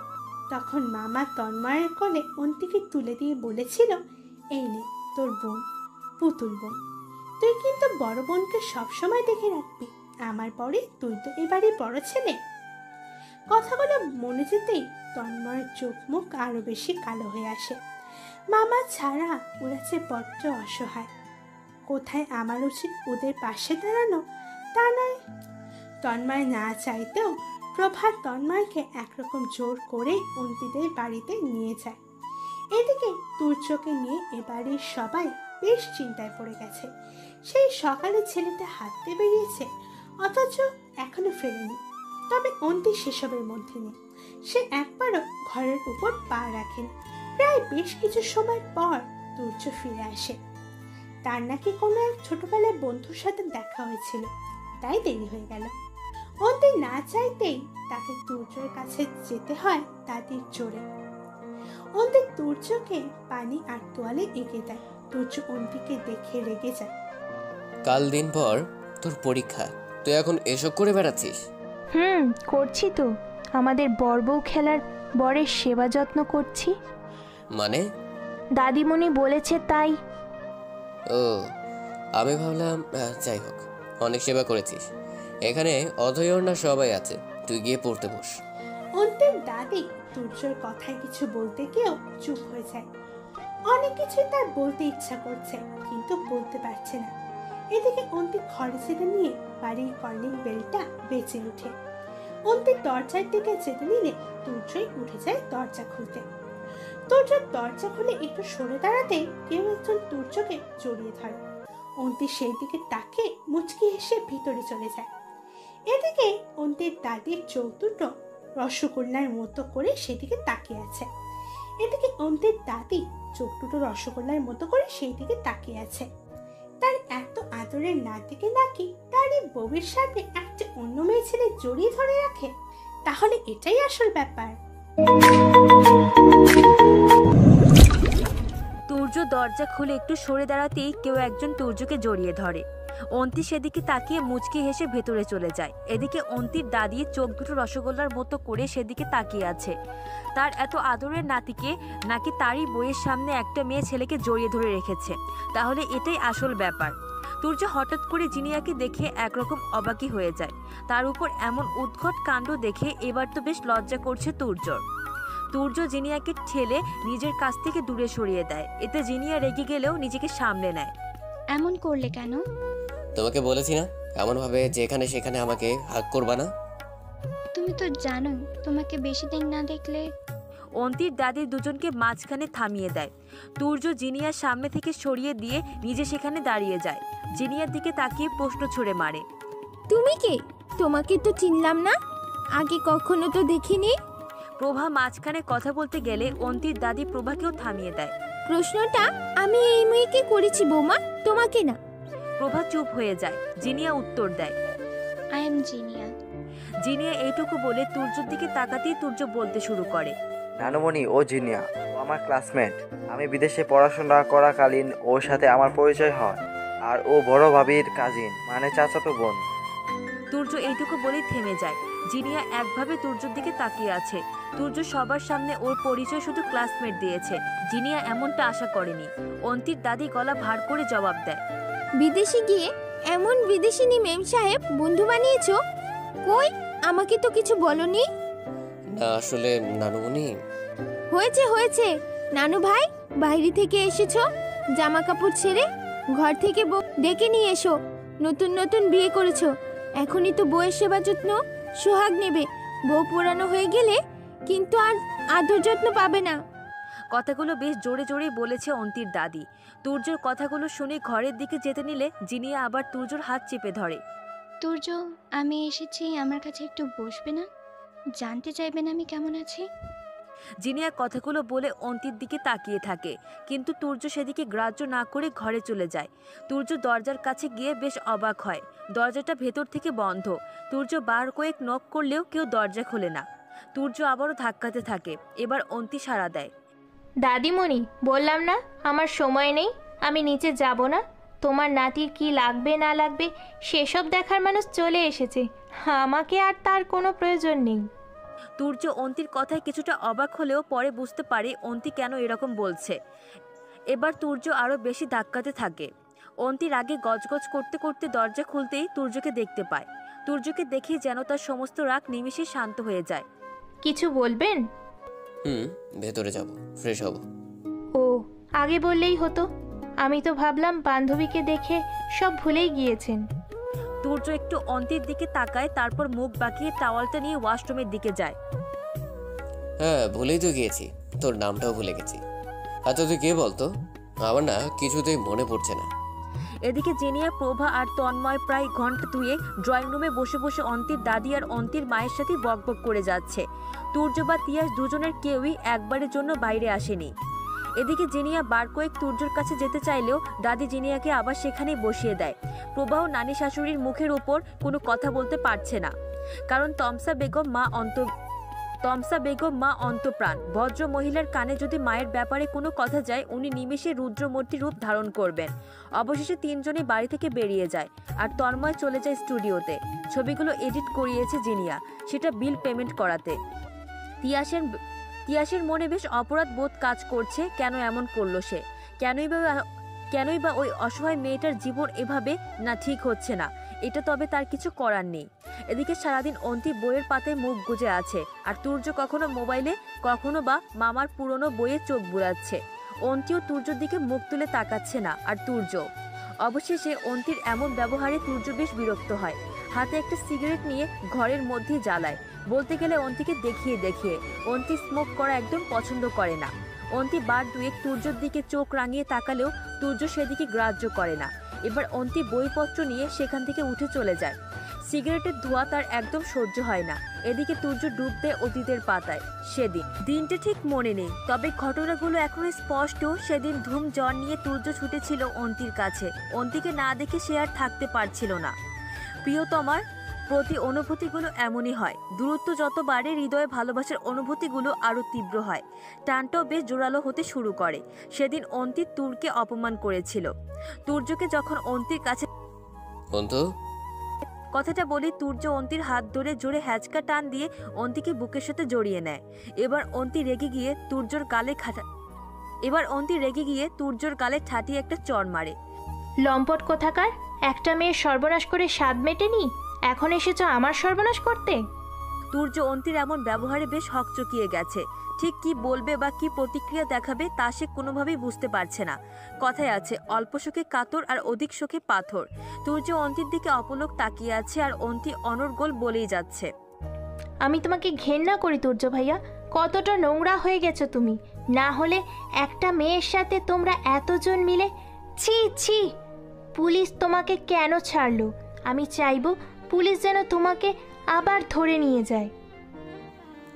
তখন মামা তন্ময়ের কোলে অন্তিকে তুলে দিয়ে বলেছিল, এই নে তোর বোন, পুতুল বোন। তুই কিন্তু বড় বোনকে সবসময় দেখে রাখবি, আমার পরে তুই তো এবারে বড় ছেলে। কথাগুলো মনে যেতেই তন্ময়ের চোখ মুখ আরো বেশি কালো হয়ে আসে। মামা ছাড়া ওরা যে বড্ড অসহায়। কোথায় আমার উচিত ওদের পাশে দাঁড়ানো, তা নয়। তন্ময় না চাইতেও প্রভা তন্ময়কে একরকম জোর করে অন্তিদের বাড়িতে নিয়ে যায়। এদিকে তুর্যকে নিয়ে এ বাড়ির সবাই বেশ চিন্তায় পড়ে গেছে। সেই সকালে ছেলেটা হাঁটতে বেরিয়েছে, অথচ এখনো ফেরেনি। তবে অন্তি সেসবের মধ্যে নেই। সে একবারও ঘরের উপর পা রাখেনি। প্রায় বেশ কিছু সময় পর তুর্য ফিরে আসে। তার নাকি কোনো এক ছোটবেলায় বন্ধুর সাথে দেখা হয়েছিল, তাই দেরি হয়ে গেল। অন্তি না চাইতেই তাকে তুর্যের কাছে যেতে হয় দাদির জোরে। অন্তি তুর্যকে পানি আর তোয়ালে এগিয়ে দেয়। তুর্য অন্তিকে দেখে রেগে যায়। কাল দিন পর তোর পরীক্ষা, তুই এখন এসব করে বেড়াচ্ছিস? করছি তো, আমাদের বড়বউ খেলার বরের সেবা যত্ন করছি। মানে? দাদিমণি বলেছে তাই। ও, আমি ভাবলাম যাই হোক, অনেক সেবা করেছিস। এখানে অধৈর্য না সবাই আছে, তুই গিয়ে পড়তে বস। অন্তির দাদি তুর্যর কথায় কিছু বলতে গিয়েও চুপ হয়ে যায়। অনেক কিছুই তার বলতে ইচ্ছা করছে, কিন্তু বলতে পারছে না। এদিকে অন্তি ঘরে যেতে নিয়ে বাড়ির কলিং বেলটা বেজে ওঠে। অন্তির দরজার দিকে যেতে নিলে তুর্যই উঠে যায় দরজা খুলতে। তুর্য দরজা খুলে একটু সরে দাঁড়াতে কেউ একজন তুর্যকে জড়িয়ে ধরে। অন্তি সেই দিকে তাকে মুচকি হেসে ভিতরে চলে যায়। এদিকে অন্তির দাদির চোখ দুটো রসগোল্লার মতো করে সেদিকে তাকিয়ে আছে। এদিকে অন্তির দাদি চোখ দুটো রসগোল্লার মতো করে সেই দিকে তাকিয়ে আছে। তার এত আদরের নাতিকে নাকি তার এই বউয়ের সাথে একটা অন্য মেয়ে ছেলে জড়িয়ে ধরে রাখে, তাহলে এটাই আসল ব্যাপার। তুর্য দরজা খুলে একটু সরে দাঁড়াতেই কেউ একজন তুর্যকে জড়িয়ে ধরে। অন্তি সেদিকে তাকিয়ে মুচকি হেসে ভেতরে চলে যায়। এদিকে অন্তির দাদি চোখ দুটো রসগোল্লার মতো করে সেদিকে তাকিয়ে আছে। তার এত আদরের নাতিকে নাকি তারই বইয়ের সামনে একটা মেয়ে ছেলেকে জড়িয়ে ধরে রেখেছে, তাহলে এটাই আসল ব্যাপার। তুর্য হঠাৎ করে জিনিয়াকে দেখে একরকম অবাকই হয়ে যায়। তার উপর এমন উদ্ভট কাণ্ড দেখে এবার তো বেশ লজ্জা করছে তুর্যর। তুর্য জিনিয়াকে ঠেলে নিজের কাছ থেকে দূরে সরিয়ে দেয়। এতে জিনিয়া রেগে গেলেও নিজেকে সামলে নেয়। এমন করলে কেন? তোমাকে বলেছি না এমন ভাবে যেখানে সেখানে আমাকে হাক করবা না। তুমি তো জানোই তোমাকে বেশি দিন না দেখলে। অন্তির দাদি দুজনকে মাঝখানে থামিয়ে দেয়। তুর্য জিনিয়ার সামনে থেকে সরিয়ে দিয়ে নিজে সেখানে দাঁড়িয়ে যায়। জিনিয়ার দিকে তাকিয়ে প্রশ্ন ছুড়ে মারে, তুমি কে? তোমাকে তো চিনলাম না, আগে কখনো তো দেখিনি। প্রভা মাঝখানে কথা বলতে গেলে অন্তির দাদি প্রভাকেও থামিয়ে দেয়। প্রশ্নটা আমি এই মেয়েকে করেছি বৌমা, তোমাকে না। প্রভা চুপ হয়ে যায়। জিনিয়া উত্তর দেয়, আই এম জিনিয়া। জিনিয়া এইটুকু বলে তুর্যর দিকে তাকাতেই তুর্য বলতে শুরু করে, নানুমণি, ও জিনিয়া, ও আমার ক্লাসমেট। আমি বিদেশে পড়াশোনা করাকালীন ওর সাথে আমার পরিচয় হয়, আর ও বড় ভাবির কাজিন, মানে চাচাতো বোন। তুর্য এইটুকু বলেই থেমে যায়। জিনিয়া একভাবে তুর্যর দিকে তাকিয়ে আছে। তুর্য সবার সামনে ওর পরিচয় শুধু ক্লাসমেট দিয়েছে, জিনিয়া এমনটা আশা করেনি। অন্তির দাদি গলা ভার করে জবাব দেয়, বিদেশে গিয়ে এমন বিদেশিনী মেম সাহেব বন্ধু বানিয়েছো? কই, আমাকে তো কিছু বলনি। না আসলে নানুমণি। হয়েছে হয়েছে, নানু ভাই বাইরে থেকে এসেছো, জামা কাপড় ছেড়ে ঘর থেকে বউ ডেকে নিয়ে এসো। নতুন নতুন বিয়ে করেছো, এখনই তো বউয়ের সেবা যত্ন সোহাগ নেবে। বউ পুরানো হয়ে গেলে কিন্তু আর আদর যত্ন পাবে না। কথাগুলো বেশ জোরে জোরেই বলেছে অন্তির দাদি। তুর্যর কথাগুলো শুনে ঘরের দিকে যেতে নিলে জিনিয়া আবার তুর্যর হাত চেপে ধরে। তুর্য, আমি এসেছি, আমার কাছে একটু বসবে না? জানতে চাইবেন আমি কেমন আছি? জিনিয়া কথাগুলো বলে অন্তির দিকে তাকিয়ে থাকে, কিন্তু তুর্য সেদিকে গ্রাহ্য না করে ঘরে চলে যায়। তুর্য দরজার কাছে গিয়ে বেশ অবাক হয়। দরজাটা ভেতর থেকে বন্ধ। তুর্য বার কয়েক নক করলেও কেউ দরজা খোলে না। তুর্য আবারও ধাক্কাতে থাকে। এবার অন্তি সাড়া দেয়, দাদিমণি, বললাম না আমার সময় নেই, আমি নিচে যাব না। তোমার নাতির কি লাগবে না লাগবে সেসব দেখার মানুষ চলে এসেছে, আমাকে আর তার কোনো প্রয়োজন নেই। তুর্য অন্তির কথায় কিছুটা অবাক হলেও পরে বুঝতে পারে অন্তি কেন এরকম বলছে। এবার তুর্য আরও বেশি ধাক্কাতে থাকে। অন্তির আগে গজগজ করতে করতে দরজা খুলতেই তুর্যকে দেখতে পায়। তুর্যকে দেখে যেন তার সমস্ত রাগ নিমিষে শান্ত হয়ে যায়। কিছু বলবেন? ভেতরে যাব, ফ্রেশ হব। ও, আগে বললেই হতো, আমি তো ভাবলাম বান্ধবীকে দেখে সব ভুলেই গিয়েছেন। তুর্য একটু অন্তির দিকে তাকায়, তারপর মুখ বাঁকিয়ে টাওয়ালটা নিয়ে ওয়াশরুমের দিকে যায়। হ্যাঁ, ভুলেই তো গিয়েছি, তোর নামটাও ভুলে গেছি। আচ্ছা তুই কে বলতো? আমার না কিছুতেই মনে পড়ছে না। এদিকে জিনিয়া, প্রভা আর তন্ময় প্রায় ঘন্টা দুয়ে ড্রয়িং রুমে বসে বসে অন্তির দাদি আর অন্তির মায়ের সাথে বকবক করে যাচ্ছে। তুর্য বা তিয়াস দুজনের কেউই একবারের জন্য বাইরে আসেনি। এদিকে জিনিয়া বার কয়েক তুর্যর কাছে যেতে চাইলেও দাদি জিনিয়াকে আবার সেখানেই বসিয়ে দেয়। প্রভা ও নানি শাশুড়ির মুখের উপর কোনো কথা বলতে পারছে না, কারণ তমসা বেগম মা অন্তপ্রাণ। ভদ্র মহিলার কানে যদি মায়ের ব্যাপারে কোনো কথা যায়, উনি নিমেষে রুদ্রমূর্তি রূপ ধারণ করবেন। অবশেষে তিনজনই বাড়ি থেকে বেরিয়ে যায়, আর তন্ময় চলে যায় স্টুডিওতে। ছবিগুলো এডিট করিয়েছে জিনিয়া, সেটা বিল পেমেন্ট করাতে। তিয়াসের মনে বেশ অপরাধ বোধ কাজ করছে। কেন এমন করলো সে? কেনই বা ওই অসহায় মেয়েটার জীবন এভাবে না ঠিক হচ্ছে না, এটা তবে তার কিছু করার নেই। এদিকে সারাদিন অন্তি বইয়ের পাতায় মুখ গুজে আছে, আর তুর্য কখনো মোবাইলে, কখনো বা মামার পুরনো বইয়ে চোখ বুলাচ্ছে। অন্তিও তুর্যর দিকে মুখ তুলে তাকাচ্ছে না, আর তুর্য। অবশেষে অন্তির এমন ব্যবহারে তুর্য বেশ বিরক্ত হয়। হাতে একটা সিগারেট নিয়ে ঘরের মধ্যেই জ্বালায়। বলতে গেলে অন্তিকে দেখিয়ে দেখিয়ে। অন্তি স্মোক করা একদম পছন্দ করে না। অন্তি বার দুয়েক তুর্যর দিকে চোখ রাঙিয়ে তাকালেও তুর্য সেদিকে গ্রাহ্য করে না। এবার অন্তি বইপত্র নিয়ে সেখান থেকে উঠে চলে যায়। সিগারেটের ধোঁয়া তার একদম সহ্য হয় না। এদিকে তুর্য ডুব দেয় অতীতের পাতায়। সেদিন দিনটা ঠিক মনে নেই, তবে ঘটনাগুলো এখনো স্পষ্ট। সেদিন ধুম জ্বর নিয়ে তুর্য ছুটেছিল অন্তির কাছে। অন্তিকে না দেখে সে আর থাকতে পারছিল না। প্রিয়তমার প্রতি অনুভূতিগুলো এমনই হয়। দূরত্ব যত বাড়ে হৃদয়ে ভালোবাসার অনুভূতিগুলো আরও তীব্র হয়। টানটাও বেশ জোরালো হতে শুরু করে। সেদিন অন্তি তুর্যকে অপমান করেছিল। তুর্যকে যখন অন্তির কাছে কথাটা বলি, তুর্য অন্তির হাত ধরে জোরে হ্যাচকা টান দিয়ে অন্তিকে বুকের সাথে জড়িয়ে নেয়। এবার অন্তি রেগে গিয়ে তুর্যর গালে ঠাটিয়ে একটা চড় মারে। লম্পট কোথাকার, একটা মেয়ের সর্বনাশ করে স্বাদ মেটেনি, এখন এসেছো আমার সর্বনাশ করতে? তুর্য অন্তির এমন ব্যবহারে বেশ হকচকিয়ে গেছে। ঠিক কি বলবে বা কি প্রতিক্রিয়া দেখাবে তা সে কোনোভাবেই বুঝতে পারছে না। কথায় আছে, অল্প শোকে কাতর আর অধিক শোকে পাথর। তুর্য অন্তির দিকে অপলক তাকিয়ে আছে, আর অন্তি অনর্গল বলেই যাচ্ছে, আমি তোমাকে ঘেন্না করি তুর্য ভাইয়া, কতটা নোংরা হয়ে গেছো তুমি। না হলে একটা মেয়ের সাথে তোমরা এতজন মিলে, ছি ছি। পুলিশ তোমাকে কেন ছাড়লো? আমি চাইবো পুলিশ যেন তোমাকে আবার ধরে নিয়ে যায়।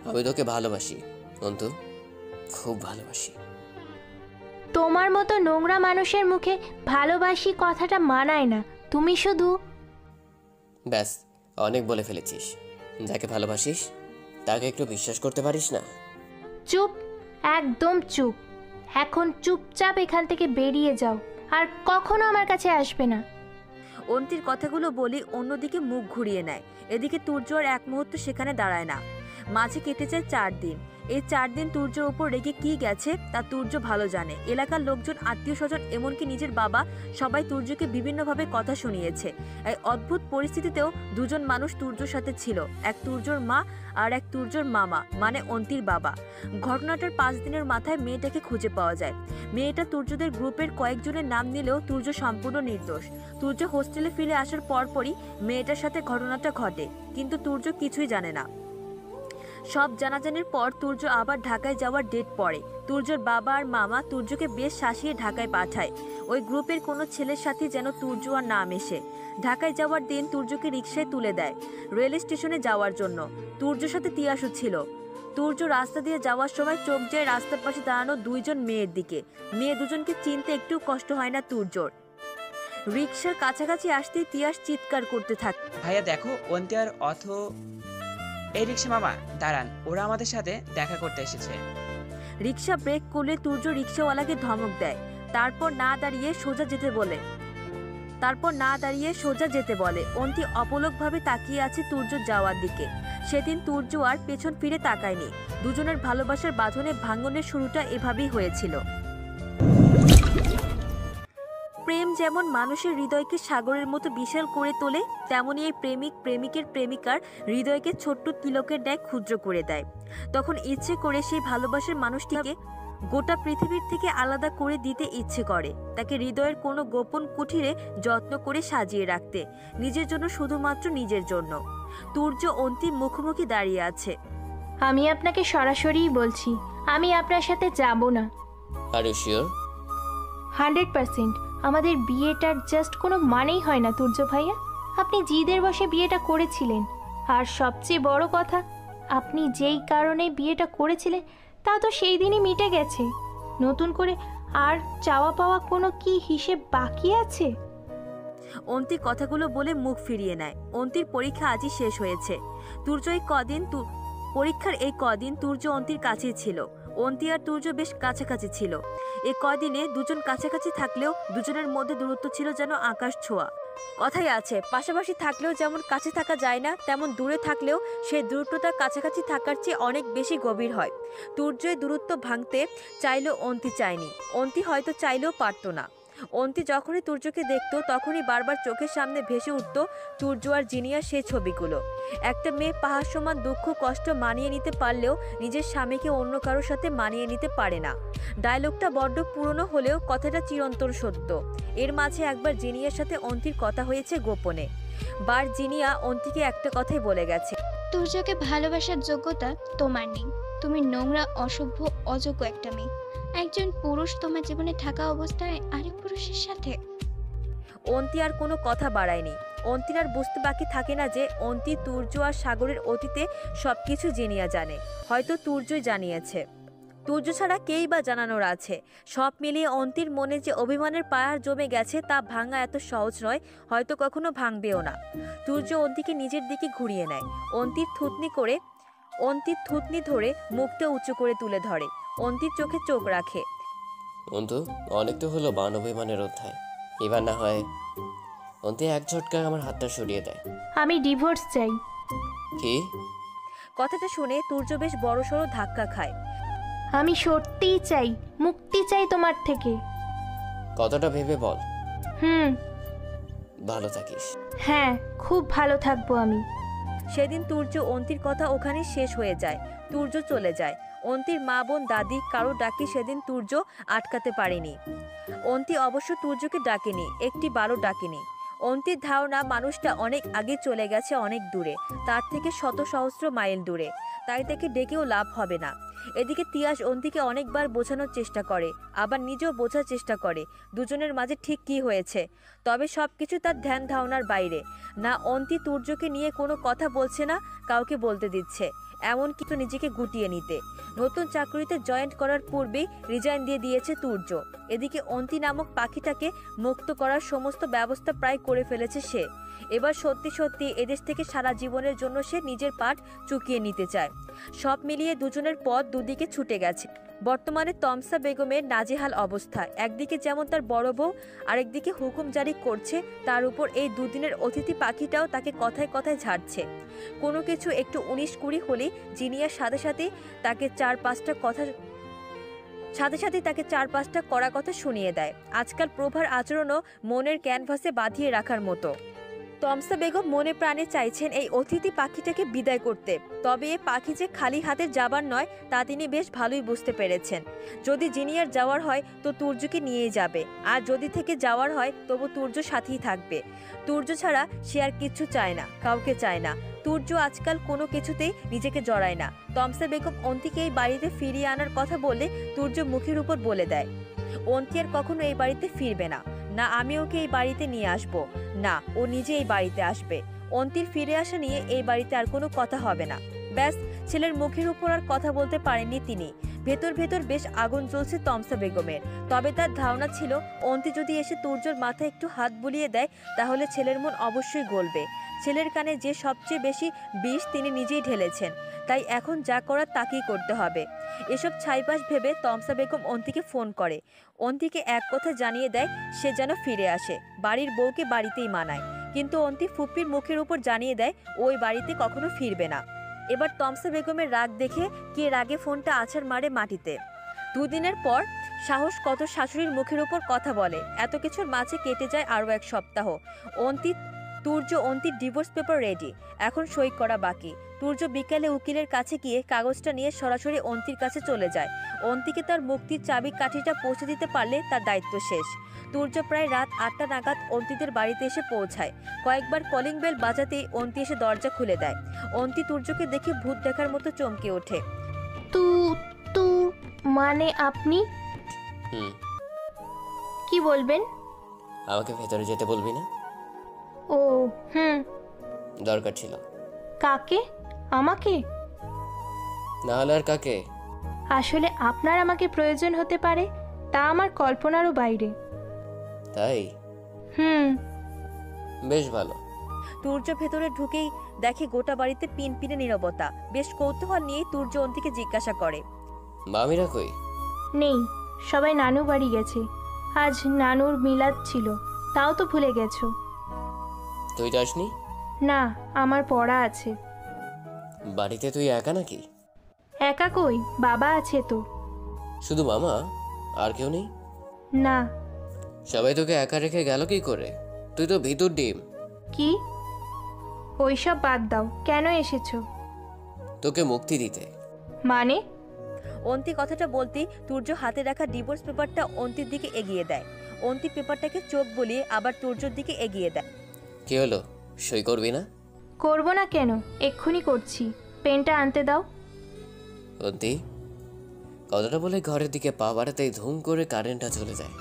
আমি তোকে ভালোবাসি অন্তু, খুব ভালোবাসি। তোমার মতো নোংরা মানুষের মুখে ভালোবাসি কথাটা মানায় না। তুমি শুধু ব্যাস, অনেক বলে ফেলেছিস। যাকে ভালোবাসিস তাকে একটু বিশ্বাস করতে পারিস না? চুপ, একদম চুপ। এখন চুপচাপ এখান থেকে বেরিয়ে যাও, আর কখনো আমার কাছে আসবে না। অন্তির কথাগুলো বলি অন্যদিকে মুখ ঘুরিয়ে নেয়। এদিকে তুর্য আর এক মুহূর্ত সেখানে দাঁড়ায় না। মাঝে কেটে যায় 4 দিন। এই 4 দিন তুর্যর উপর রেগে কি গেছে তা তুর্য ভালো জানে। এলাকার লোকজন, আত্মীয় স্বজন, এমনকি নিজের বাবা, সবাই তুর্যকে বিভিন্নভাবে কথা শুনিয়েছে। এই অদ্ভুত পরিস্থিতিতেও দুজন মানুষ তুর্যর সাথে ছিল, এক তুর্যর মা আর এক তুর্যর মামা, মানে অন্তির বাবা। ঘটনাটার 5 দিনের মাথায় মেয়েটাকে খুঁজে পাওয়া যায়। মেয়েটা তুর্যদের গ্রুপের কয়েকজনের নাম নিলেও তুর্য সম্পূর্ণ নির্দোষ। তুর্য হোস্টেলে ফিরে আসার পরপরই মেয়েটার সাথে ঘটনাটা ঘটে, কিন্তু তুর্য কিছুই জানে না। সব জানাজানির পর তুর্য আবার ঢাকায় যাওয়ার ডেট পড়ে। তুর্যর বাবা আর মামা তুর্যকে বেশ শাসিয়ে ঢাকায় পাঠায়। ওই গ্রুপের কোনো ছেলের সাথে যেন তুর্য আর না মেশে। ঢাকায় যাওয়ার দিন তুর্যকে রিকশায় তুলে দেয় রেল স্টেশনে যাওয়ার জন্য। তুর্যর সাথে তিয়াসও ছিল। তুর্য রাস্তা দিয়ে যাওয়ার সময় চোখ যায় রাস্তার পাশে দাঁড়ানো 2 জন মেয়ের দিকে। মেয়ে দুজনকে চিনতে একটু কষ্ট হয় না তুর্যর। রিকশার কাছাকাছি আসতেই তিয়াস চিৎকার করতে থাকে, ভাইয়া দেখো, অন্তি আর অথ। এই রিক্সা মামা দাঁড়ান, ওরা আমাদের সাথে দেখা করতে এসেছে। রিকশা ব্রেক করলে তুর্য রিকশাওয়ালাকে ধমক দেয়। তারপর না দাঁড়িয়ে সোজা যেতে বলে। অন্তি অপলকভাবে তাকিয়ে আছে তুর্য যাওয়ার দিকে। সেদিন তুর্য আর পেছন ফিরে তাকায়নি। দুজনের ভালোবাসার বাঁধনে ভাঙনের শুরুটা এভাবেই হয়েছিল। প্রেম যেমন মানুষের হৃদয়কে সাগরের মতো বিশাল করে তোলে, তেমনি এই প্রেমিক প্রেমিকের প্রেমিকার হৃদয়কে ছোট্ট তিলকের ন্যায় ক্ষুদ্র করে দেয়। তখন ইচ্ছে করে সেই ভালোবাসার মানুষটিকে গোটা পৃথিবীর থেকে আলাদা করে দিতে ইচ্ছে করে, তাকে হৃদয়ের কোনো গোপন কুঠিরে যত্ন করে সাজিয়ে রাখতে, নিজের জন্য, শুধুমাত্র নিজের জন্য। তুর্য অন্তিম মুখোমুখি দাঁড়িয়ে আছে। আমি আপনাকে সরাসরিই বলছি, আমি আপনার সাথে যাব না। Are you sure? 100%। আমাদের বিয়েটার জাস্ট কোনো মানেই হয় না তুর্য ভাইয়া। আপনি জিদের বসে বিয়েটা করেছিলেন, আর সবচেয়ে বড় কথা, আপনি যেই কারণে বিয়েটা করেছিলেন তা তো সেই দিনই মিটে গেছে। নতুন করে আর চাওয়া পাওয়া কোনো কি হিসেব বাকি আছে? অন্তি কথাগুলো বলে মুখ ফিরিয়ে নেয়। অন্তির পরীক্ষা আজই শেষ হয়েছে। পরীক্ষার এই কদিন তুর্য অন্তির কাছেই ছিল। অন্তি আর তুর্য বেশ কাছাকাছি ছিল। এ কদিনে দুজন কাছাকাছি থাকলেও দুজনের মধ্যে দূরত্ব ছিল যেন আকাশ ছোঁয়া। কথাই আছে, পাশাপাশি থাকলেও যেমন কাছে থাকা যায় না, তেমন দূরে থাকলেও সেই দূরত্বটা কাছাকাছি থাকার চেয়ে অনেক বেশি গভীর হয়। তুর্য এই দূরত্ব ভাঙতে চাইলেও অন্তি চায়নি। অন্তি হয়তো চাইলেও পারত না। অন্তি যখনই তুর্যকে দেখতো তখনই বারবার চোখের সামনে ভেসে উঠত তুর্য আর জিনিয়ার সেই ছবিগুলো। একটা মেয়ে পাহাড় সমান দুঃখ কষ্ট মানিয়ে নিতে পারলেও নিজের স্বামীকে অন্য কারোর সাথে মানিয়ে নিতে পারে না। ডায়লগটা বড্ড পুরনো হলেও কথাটা চিরন্তন সত্য। এর মাঝে একবার জিনিয়ার সাথে অন্তির কথা হয়েছে গোপনে। জিনিয়া অন্তিকে একটা কথাই বলে গেছে, তুর্যকে ভালোবাসার যোগ্যতা তোমার নেই। তুমি নোংরা, অসভ্য, অযোগ্য একটা মেয়ে। একজন পুরুষ তোমার জীবনে থাকা অবস্থায় আরেক পুরুষের সাথে। অন্তি আর কোনো কথা বাড়ায়নি। অন্তির আর বুঝতে বাকি থাকে না যে অন্তি, তুর্য আর সাগরের অতীতে সবকিছু জিনিয়া জানে। হয়তো তুর্যই জানিয়েছে, তুর্য ছাড়া কেই বা জানানোর আছে। সব মিলিয়ে অন্তির মনে যে অভিমানের পাহাড় জমে গেছে তা ভাঙা এত সহজ নয়, হয়তো কখনো ভাঙবেও না। তুর্য অন্তিকে নিজের দিকে ঘুরিয়ে নেয়। অন্তির থুতনি ধরে মুখটা উঁচু করে তুলে ধরে। অন্তির চোখে চোখ রাখে। অন্তু, অনেক তো হলো বান অভিমানের অধ্যায়, এবার না হয়। অন্তি এক ঝটকায় আমার হাতটা সরিয়ে দেয়। আমি ডিভোর্স চাই। কি? কথাটা শুনে তুর্য বেশ বড়সড় ধাক্কা খায়। আমি সত্যিই চাই, মুক্তি চাই তোমার থেকে। কতটা ভেবে বল। ভালো থাকিস। হ্যাঁ, খুব ভালো থাকবো আমি। সেদিন তুর্য অন্তির কথা ওখানে শেষ হয়ে যায়। তুর্য চলে যায়। অন্তির মা, বোন, দাদি কারো ডাকি সেদিন তুর্য আটকাতে পারেনি। অন্তি অবশ্য তুর্যকে ডাকেনি, একটি বারও ডাকেনি। অন্তির ধারণা মানুষটা অনেক আগে চলে গেছে, অনেক দূরে, তার থেকে শত সহস্র মাইল দূরে, তাই তাকে ডেকেও লাভ হবে না। এদিকে তিয়াস অন্তিকে অনেকবার বোঝানোর চেষ্টা করে, আবার নিজেও বোঝার চেষ্টা করে দুজনের মাঝে ঠিক কী হয়েছে। তবে সব কিছু তার ধ্যান ধারণার বাইরে। না অন্তি তুর্যকে নিয়ে কোনো কথা বলছে, না কাউকে বলতে দিচ্ছে, এমন কিছু নিজেকে গুটিয়ে নিতে। নতুন চাকরিতে জয়েন্ট করার পূর্বেই রিজাইন দিয়ে দিয়েছে তুর্য। এদিকে অন্তি নামক পাখিটাকে মুক্ত করার সমস্ত ব্যবস্থা প্রায় করে ফেলেছে সে। এবার সত্যি সত্যি এদেশ থেকে সারা জীবনের জন্য সে নিজের পাঠ চুকিয়ে নিতে চায়। সব মিলিয়ে দুজনের পথ দুদিকে ছুটে গেছে। বর্তমানে তমসা বেগমের নাজেহাল অবস্থা। একদিকে যেমন তার বড় বউ, আরেকদিকে হুকুম জারি করছে, তার উপর এই দুদিনের অতিথি পাখিটাও তাকে কথায় কথায় ঝাড়ছে। কোনো কিছু একটু 19-20 হলেই জিনিয়ার সাথে সাথে তাকে চার পাঁচটা কড়া কথা শুনিয়ে দেয়। আজকাল প্রভার আচরণও মনের ক্যানভাসে বাঁধিয়ে রাখার মতো। তমসা বেগম মনে প্রাণে চাইছেন এই অতিথি পাখিটাকে বিদায় করতে, তবে এ পাখি যে খালি হাতে যাবার নয় তা তিনি বেশ ভালোই বুঝতে পেরেছেন। যদি জিনিয়ার যাওয়ার হয় তো তুর্যকে নিয়েই যাবে, আর যদি থেকে যাওয়ার হয় তবু তুর্য সাথেই থাকবে। তুর্য ছাড়া সে আর কিচ্ছু চায় না, কাউকে চায় না। তুর্য আজকাল কোনো কিছুতেই নিজেকে জড়ায় না। তমসা বেগম অন্তিকে এই বাড়িতে ফিরিয়ে আনার কথা বললে তুর্য মুখের উপর বলে দেয়, অন্তি আর কখনো এই বাড়িতে ফিরবে না। না আমি ওকে এই বাড়িতে নিয়ে আসবো, না ও নিজে এই বাড়িতে আসবে। অন্তির ফিরে আসা নিয়ে এই বাড়িতে আর কোনো কথা হবে না। ব্যাস, ছেলের মুখের উপর আর কথা বলতে পারেননি তিনি। ভেতর ভেতর বেশ আগুন জ্বলছে তমসা বেগমের। তবে তার ধারণা ছিল অন্তি যদি এসে তুর্যর মাথায় একটু হাত বুলিয়ে দেয় তাহলে ছেলের মন অবশ্যই গলবে। ছেলের কানে যে সবচেয়ে বেশি বিষ তিনি নিজেই ঢেলেছেন, তাই এখন যা করার তাকেই করতে হবে। এসব ছাইপাশ ভেবে তমসা বেগম অন্তিকে ফোন করে। অন্তিকে এক কথা জানিয়ে দেয় সে যেন ফিরে আসে, বাড়ির বউকে বাড়িতেই মানায়। কিন্তু অন্তি ফুপ্পির মুখের উপর জানিয়ে দেয় ওই বাড়িতে কখনো ফিরবে না। এবার তমসা বেগমের রাগ দেখে কে রাগে ফোনটা আছাড় মারে মাটিতে। দুদিনের পর সাহস কত শাশুড়ির মুখের উপর কথা বলে। এত কিছুর মাঝে কেটে যায় আরও 1 সপ্তাহ। অন্তির ডিভোর্স পেপার রেডি, এখন সই করা বাকি। তুর্য বিকেলে উকিলের কাছে গিয়ে কাগজটা নিয়ে সরাসরি অন্তির কাছে চলে যায়। অন্তিকে তার মুক্তির চাবি কাঠিটা পৌঁছে দিতে পারলে তার দায়িত্ব শেষ। তুর্য প্রায় রাত 8টা নাগাদ অন্তিদের বাড়িতে এসে পৌঁছায়। কয়েকবার কলিং বেল বাজাতেই অন্তি এসে দরজা খুলে দেয়। অন্তি তুর্যকে দেখে ভূত দেখার মতো চমকে ওঠে। তু মানে আপনি কি বলবেন? আমাকে ভেতরে যেতে বলবি না? ও দরকার ছিল। কাকে? আমাকে? না হলে আর কাকে? আসলে আপনার আমাকে প্রয়োজন হতে পারে, তা আমার কল্পনারও বাইরে। তাই? বেশ ভালো। তুর্য ভেতরে ঢুকেই দেখে গোটা বাড়িতে পিনপিনে নীরবতা। বেশ কৌতূহল নিয়ে তুর্য অন্তিকে জিজ্ঞাসা করে, মামিরা কই? নেই, সবাই নানু বাড়ি গেছে। আজ নানুর মিলাদ ছিল, তাও তো ভুলে গেছো। তুই যাসনি? না, আমার পড়া আছে। বাড়িতে তুই একা নাকি? একা কই, বাবা আছে তো। শুধু মামা? আর কেউ নেই? না। সবাই তোকে একা রেখে গেল কি করে? তুই তো ভিতর ডিম। কি? ওইসব বাদ দাও, কেন এসেছো? তোকে মুক্তি দিতে। মানে? অন্তি কথাটা বলতেই তুর্য হাতে রাখা ডিভোর্স পেপারটা অন্তির দিকে এগিয়ে দেয়। অন্তি পেপারটাকে চোখ বুলিয়ে আবার তুর্যর দিকে এগিয়ে দেয়। কি হলো, সই করবি না? করবো না কেন, এক্ষুনি করছি। পেনটা আনতে দাও। অন্তি, কথাটা বলে ঘরের দিকে পা বাড়াতেই ধুম করে কারেন্টটা চলে যায়।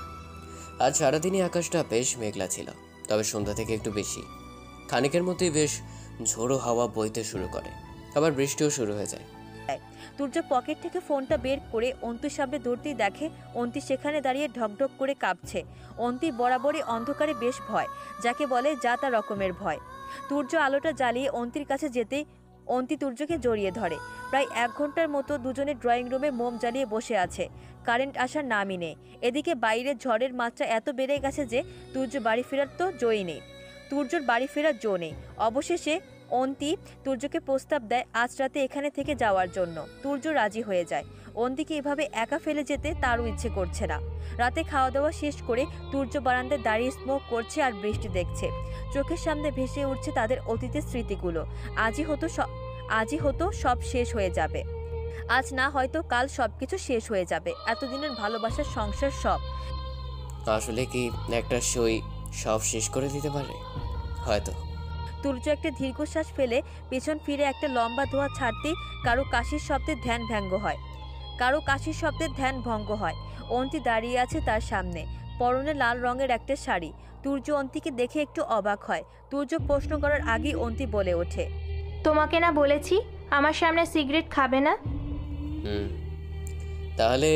আজ সারাদিনই আকাশটা বেশ মেঘলা ছিল, তবে সন্ধ্যা থেকে একটু বেশি। খানিকের মধ্যেই বেশ ঝোড়ো হাওয়া বইতে শুরু করে, আবার বৃষ্টিও শুরু হয়ে যায়। তুর্য পকেট থেকে ফোনটা বের করে অন্তির সামনে ধরতেই দেখে অন্তি সেখানে দাঁড়িয়ে ঢকঢক করে কাঁপছে। অন্তি বরাবরই অন্ধকারে বেশ ভয়, যাকে বলে যা তা রকমের ভয়। তুর্য আলোটা জ্বালিয়ে অন্তির কাছে যেতেই অন্তি তুর্যকে জড়িয়ে ধরে। প্রায় 1 ঘন্টার মতো দুজনে ড্রয়িং রুমে মোম জ্বালিয়ে বসে আছে। কারেন্ট আসার নামই নেই। এদিকে বাইরে ঝড়ের মাত্রা এত বেড়ে গেছে যে তুর্য বাড়ি ফেরার তো জোই নেই। তুর্যর বাড়ি ফেরার জো নেই। অবশেষে অন্তি তুর্যকে প্রস্তাব দেয় আজ রাতে এখানে থেকে যাওয়ার জন্য। তুর্য রাজি হয়ে যায়। অন্তিকে এভাবে একা ফেলে যেতে তারও ইচ্ছে করছে না। রাতে খাওয়া দাওয়া শেষ করে তুর্য বারান্দায় দাঁড়িয়ে স্মোক করছে আর বৃষ্টি দেখছে। চোখের সামনে ভেসে উঠছে তাদের অতীতের স্মৃতিগুলো। আজই হতো সব শেষ হয়ে যাবে। আজ না হয়তো কাল সবকিছু শেষ হয়ে যাবে। এতদিনের ভালোবাসার সংসার সব। আসলে কি একটা সই সব শেষ করে দিতে পারে? হয়তো। তুর্য একটা দীর্ঘশ্বাস ফেলে পেছন ফিরে একটা লম্বা ধোঁয়া ছাড়তেই কারো কাশির শব্দে ধ্যান ভঙ্গ হয়। অন্তি দাঁড়িয়ে আছে তার সামনে, পরনে লাল রঙের একটা শাড়ি। তুর্য অন্তিকে দেখে একটু অবাক হয়। তুর্য প্রশ্ন করার আগেই অন্তি বলে ওঠে, তোমাকে না বলেছি আমার সামনে সিগারেট খাবে না? তাহলে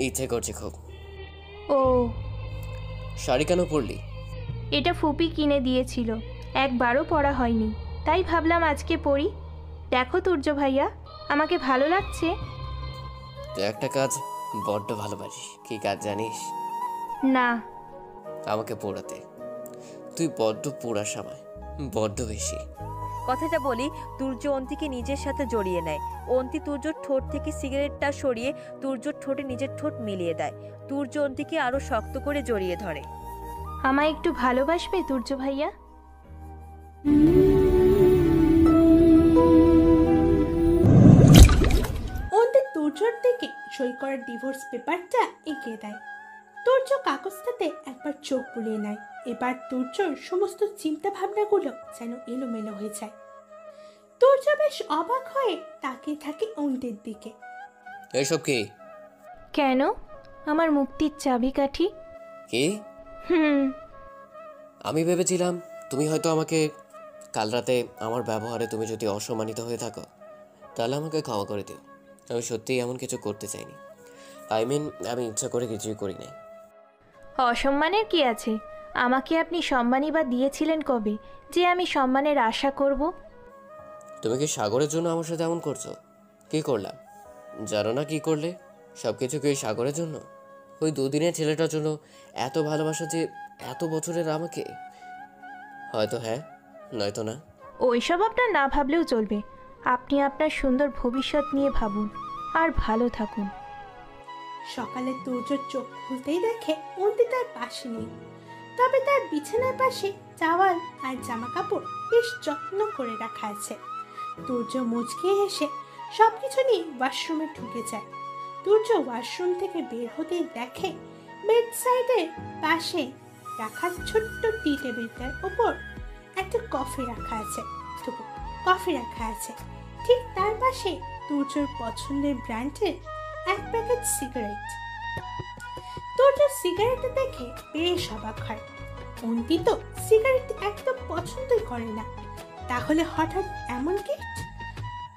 ইচ্ছে করছে খুব। ও, শাড়ি কেন পরলি? এটা ফুপি কিনে দিয়েছিল, একবারও পরা হয়নি, তাই ভাবলাম আজকে পরি। দেখো তুর্য ভাইয়া, আমাকে ভালো লাগছে। তুই একটা কাজ বড্ড ভালোবাসিস। কি কাজ জানিস? না। আমাকে পোড়াতে। তুই বড্ড পোড়া সময়, বড্ড বেশি। কথাটা বলি তুর্য অন্তিকে নিজের সাথে জড়িয়ে নেয়। অন্তি তুর্যর ঠোঁট থেকে সিগারেটটা সরিয়ে তুর্যর ঠোঁটে নিজের ঠোঁট মিলিয়ে দেয়। তুর্য অন্তিকে আরো শক্ত করে জড়িয়ে ধরে। আমায় একটু ভালোবাসবে তুর্য ভাইয়া? অন্তি তুর্যর দিকে সই করা ডিভোর্স পেপারটা এগিয়ে দেয়। তুর্য কাগজটাতে একবার চোখ বুলিয়ে নেয়। এবার তুর্যর সমস্ত চিন্তা ভাবনাগুলো যেন এলোমেলো হয়ে যায়। তুর্য বেশ অবাক হয়ে তাকিয়ে থাকে অন্তির দিকে। এসব কি? কেন? আমার মুক্তির চাবিকাঠি। কি? আমি ভেবেছিলাম তুমি হয়তো আমাকে কাল রাতে আমার ব্যবহারে তুমি যদি অসম্মানিত হয়ে থাকো তাহলে আমাকে ক্ষমা করে দিও। আমি সত্যিই এমন কিছু করতে চাইনি। আমি ইচ্ছা করে কিছুই করি নাই। অসম্মানের কি আছে? আমাকে আপনি সম্মানই বা দিয়েছিলেন কবে যে আমি সম্মানের আশা করব? তুমি কি সাগরের জন্য আমার সাথে এমন করছো? কি করলাম জানো না? কি করলে? সব কিছু কি সাগরের জন্য? ওই 2 দিনের ছেলেটার জন্য এত ভালোবাসা যে এত বছরের আমাকে? হয়তো হ্যাঁ, নয়তো না। ওইসব আপনার না ভাবলেও চলবে। আপনি আপনার সুন্দর ভবিষ্যৎ নিয়ে ভাবুন আর ভালো থাকুন। সকালে তুর্যর চোখ খুলতেই দেখে অন্তি তার পাশে নেই, তবে তার বিছানার পাশে টাওয়াল আর জামা কাপড় বেশ যত্ন করে রাখা আছে। তুর্য মুচকে এসে সবকিছু নিয়ে ওয়াশরুমে ঢুকে যায়। তুর্য ওয়াশরুম থেকে বের হতেই দেখে বেড সাইডের পাশে রাখা ছোট্ট টি টেবিলটার উপর একটা কফি রাখা আছে। ঠিক তার পাশে তুর্যর পছন্দের ব্র্যান্ডের 1 প্যাকেট সিগারেট। তুর্য সিগারেট দেখে বেশ অবাক হয়। অন্তি তো সিগারেট একদম পছন্দই করে না, তাহলে হঠাৎ এমন গিফট?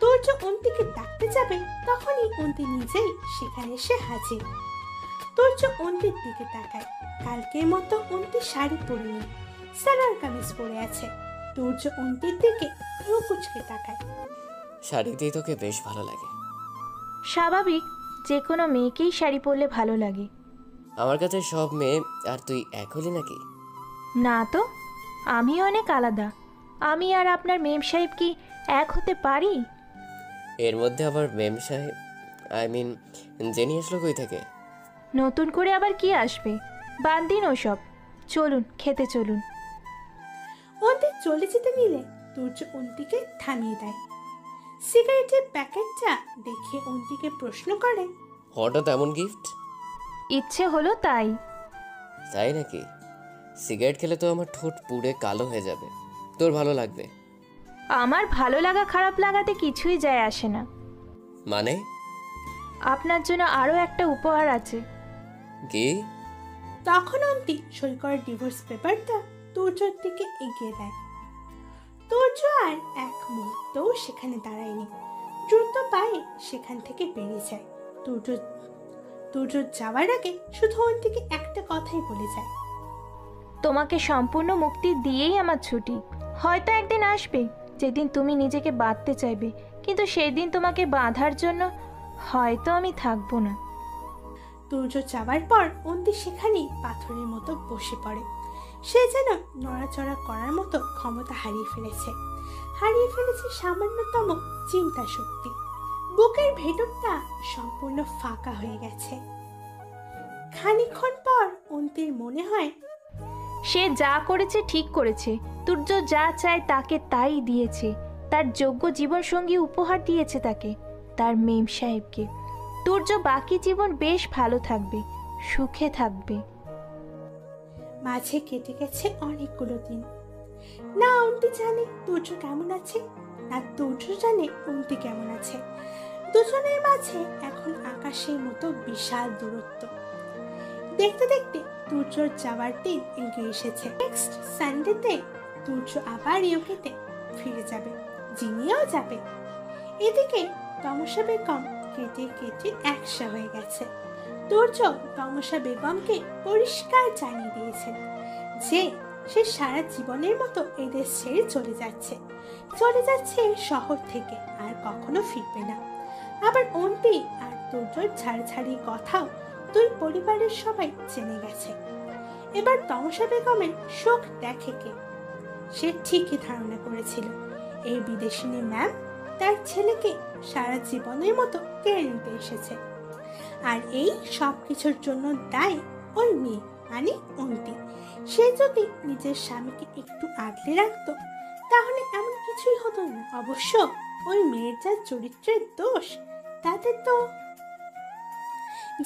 তুর্য অন্তিকে ডাকতে যাবে তখনই অন্তি নিজেই সেখানে এসে হাজির। তুর্য অন্তির দিকে তাকায়। কালকের মতো অন্তি শাড়ি পরেনি, সালোয়ার কামিজ পরে আছে। তুর্য অন্তির দিকে ভ্রু কুঁচকে তাকায়। শাড়িতেই তোকে বেশ ভালো লাগে। স্বাভাবিক, যে কোনো মেয়েকেই শাড়ি পরলে ভালো লাগে। আমার কাছে সব মেয়ে আর তুই এক হলি নাকি? না তো, আমি অনেক আলাদা। আমি আর আপনার মেম সাহেব কি এক হতে পারি? এর মধ্যে আবার মেম সাহেব, জেনি আসলো কই থেকে? নতুন করে আবার কি আসবে? বাদ দিন ওসব, চলুন খেতে চলুন। অন্তি চলে যেতে নিলে তুর্য অন্তিকে থামিয়ে দেয়। সিগারেটের প্যাকেটটা দেখে অন্তিকে প্রশ্ন করে, হঠাৎ এমন গিফট? ইচ্ছে হলো তাই। তাই নাকি? সিগারেট খেলে তো আমার ঠোঁট পুড়ে কালো হয়ে যাবে, তোর ভালো লাগবে? আমার ভালো লাগা খারাপ লাগাতে কিছুই যায় আসে না। মানে? আপনার জন্য আরও একটা উপহার আছে। কি? তখন অন্তি সই করা ডিভোর্স পেপারটা তুর্যর দিকে এগিয়ে দেয়। তুর্য আর এক মুহূর্তও সেখানে দাঁড়ায়নি, দ্রুত পায়ে সেখান থেকে বেরিয়ে যায়। তুর্য যাওয়ার আগে শুধু অন্তিকে একটা কথাই বলে যায়, তোমাকে সম্পূর্ণ মুক্তি দিয়েই আমার ছুটি। হয়তো একদিন আসবে যেদিন তুমি নিজেকে বাঁধতে চাইবে, কিন্তু সেই দিন তোমাকে বাঁধার জন্য হয়তো আমি থাকবো না। তুর্য যাওয়ার পর অন্তি সেখানেই পাথরের মতো বসে পড়ে। সে যেন নড়াচড়া করার মতো ক্ষমতা হারিয়ে ফেলেছে সামান্যতম চিন্তা শক্তি। বুকের ভেতরটা সম্পূর্ণ ফাঁকা হয়ে গেছে। খানিকক্ষণ পর অন্তির মনে হয় সে যা করেছে ঠিক করেছে। তুর্য যা চায় তাকে তাই দিয়েছে। তার যোগ্য জীবনসঙ্গী উপহার দিয়েছে তাকে, তার মেম সাহেবকে। তুর্য বাকি জীবন বেশ ভালো থাকবে, সুখে থাকবে। মাঝে কেটে গেছে অনেকগুলো দিন। না অন্তি জানে তুর্য কেমন আছে, না তুর্য জানে অন্তি কেমন আছে। দুজনের মাঝে এখন আকাশের মতো বিশাল দূরত্ব। দেখতে দেখতে তুর্যর যাওয়ার দিন এগিয়ে এসেছে। নেক্সট সানডেতে তুর্য আবার ইউকেতে ফিরে যাবে, জিনিয়াও যাবে। এদিকে তমসা বেগম কেটে কেটে একসা হয়ে গেছে। তুর্য তমসা বেগমকে পরিষ্কার জানিয়ে দিয়েছেন যে সে সারা জীবনের মতো এদের ছেড়ে চলে যাচ্ছে শহর থেকে, আর কখনো ফিরবে না। আবার অন্তি আর তুর্যর ছাড়াছাড়ি কথাও দুই পরিবারের সবাই জেনে গেছে। এবার তমসা বেগমের শোক দেখে কে? সে ঠিকই ধারণা করেছিল এই বিদেশিনী ম্যাম তার ছেলেকে সারা জীবনের মতো কেড়ে নিতে এসেছে, আর এই সব কিছুর জন্য দায়ী ওই মেয়ে মানে অন্তি। সে যদি নিজের স্বামীকে একটু আগলে রাখতো তাহলে এমন কিছুই হতো না। অবশ্য ওই মেয়ের যা চরিত্রের দোষ তাতে তো।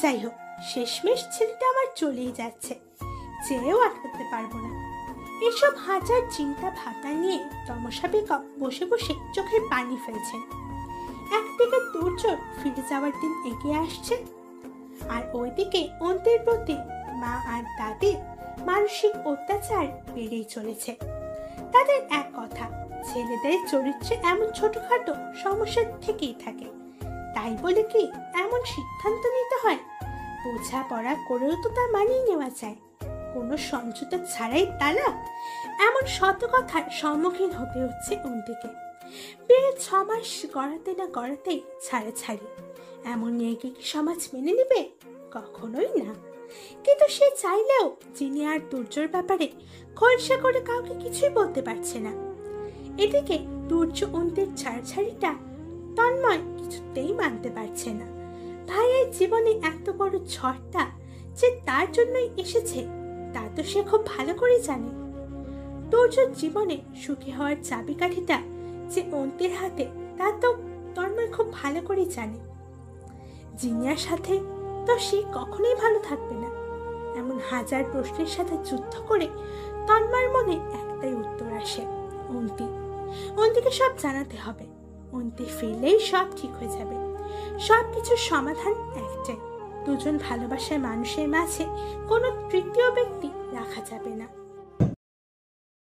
যাই হোক, শেষমেশ ছেলেটা আমার চলেই যাচ্ছে, চেয়েও আটকাতে পারবো না। এসব হাজার চিন্তা ভাবনা নিয়ে তমসা বেগম বসে বসে চোখে পানি ফেলছেন। একদিকে তুর্য ফিরে যাওয়ার দিন এগিয়ে আসছে, আর ওইদিকে অন্তের প্রতি মা আর দাদির মানসিক অত্যাচার বেড়েই চলেছে। তাদের এক কথা, ছেলেদের চরিত্রে এমন ছোটখাটো সমস্যা থেকেই থাকে, তাই বলে কি এমন সিদ্ধান্ত নিতে হয়? বোঝাপড়া করেও তো তা মানিয়ে নেওয়া যায়, কোনো সমঝোতা ছাড়াই তালাক। এমন শত কথার সম্মুখীন হতে হচ্ছে অন্তিকে। বিয়ে 6 মাস গড়াতে না গড়াতেই ছাড়াছাড়ি, এমন মেয়েকে কি সমাজ মেনে নেবে? কখনোই না। কিন্তু সে চাইলেও যিনি আর তুর্যর ব্যাপারে খোলসা করে কাউকে কিছুই বলতে পারছে না। এদিকে তুর্য অন্তির ছাড়াছাড়িটা তন্ময় কিছুতেই মানতে পারছে না। ভাইয়ের জীবনে এত বড় ঝড়টা যে তার জন্যই এসেছে তা তো সে খুব ভালো করে জানে। তুর্যর জীবনে সুখী হওয়ার চাবিকাঠিটা যে অন্তির হাতে তা তো তন্ময় খুব ভালো করে জানে। জিনিয়ার সাথে তো সে কখনোই ভালো থাকবে না। এমন হাজার প্রশ্নের সাথে যুদ্ধ করে তন্ময়ের মনে একটাই উত্তর আসে, অন্তিকে সব জানাতে হবে। অন্তি ফিরলেই সব ঠিক হয়ে যাবে। সব কিছুর সমাধান একটাই, দুজন ভালোবাসার মানুষের মাঝে কোনো তৃতীয় ব্যক্তি রাখা যাবে না।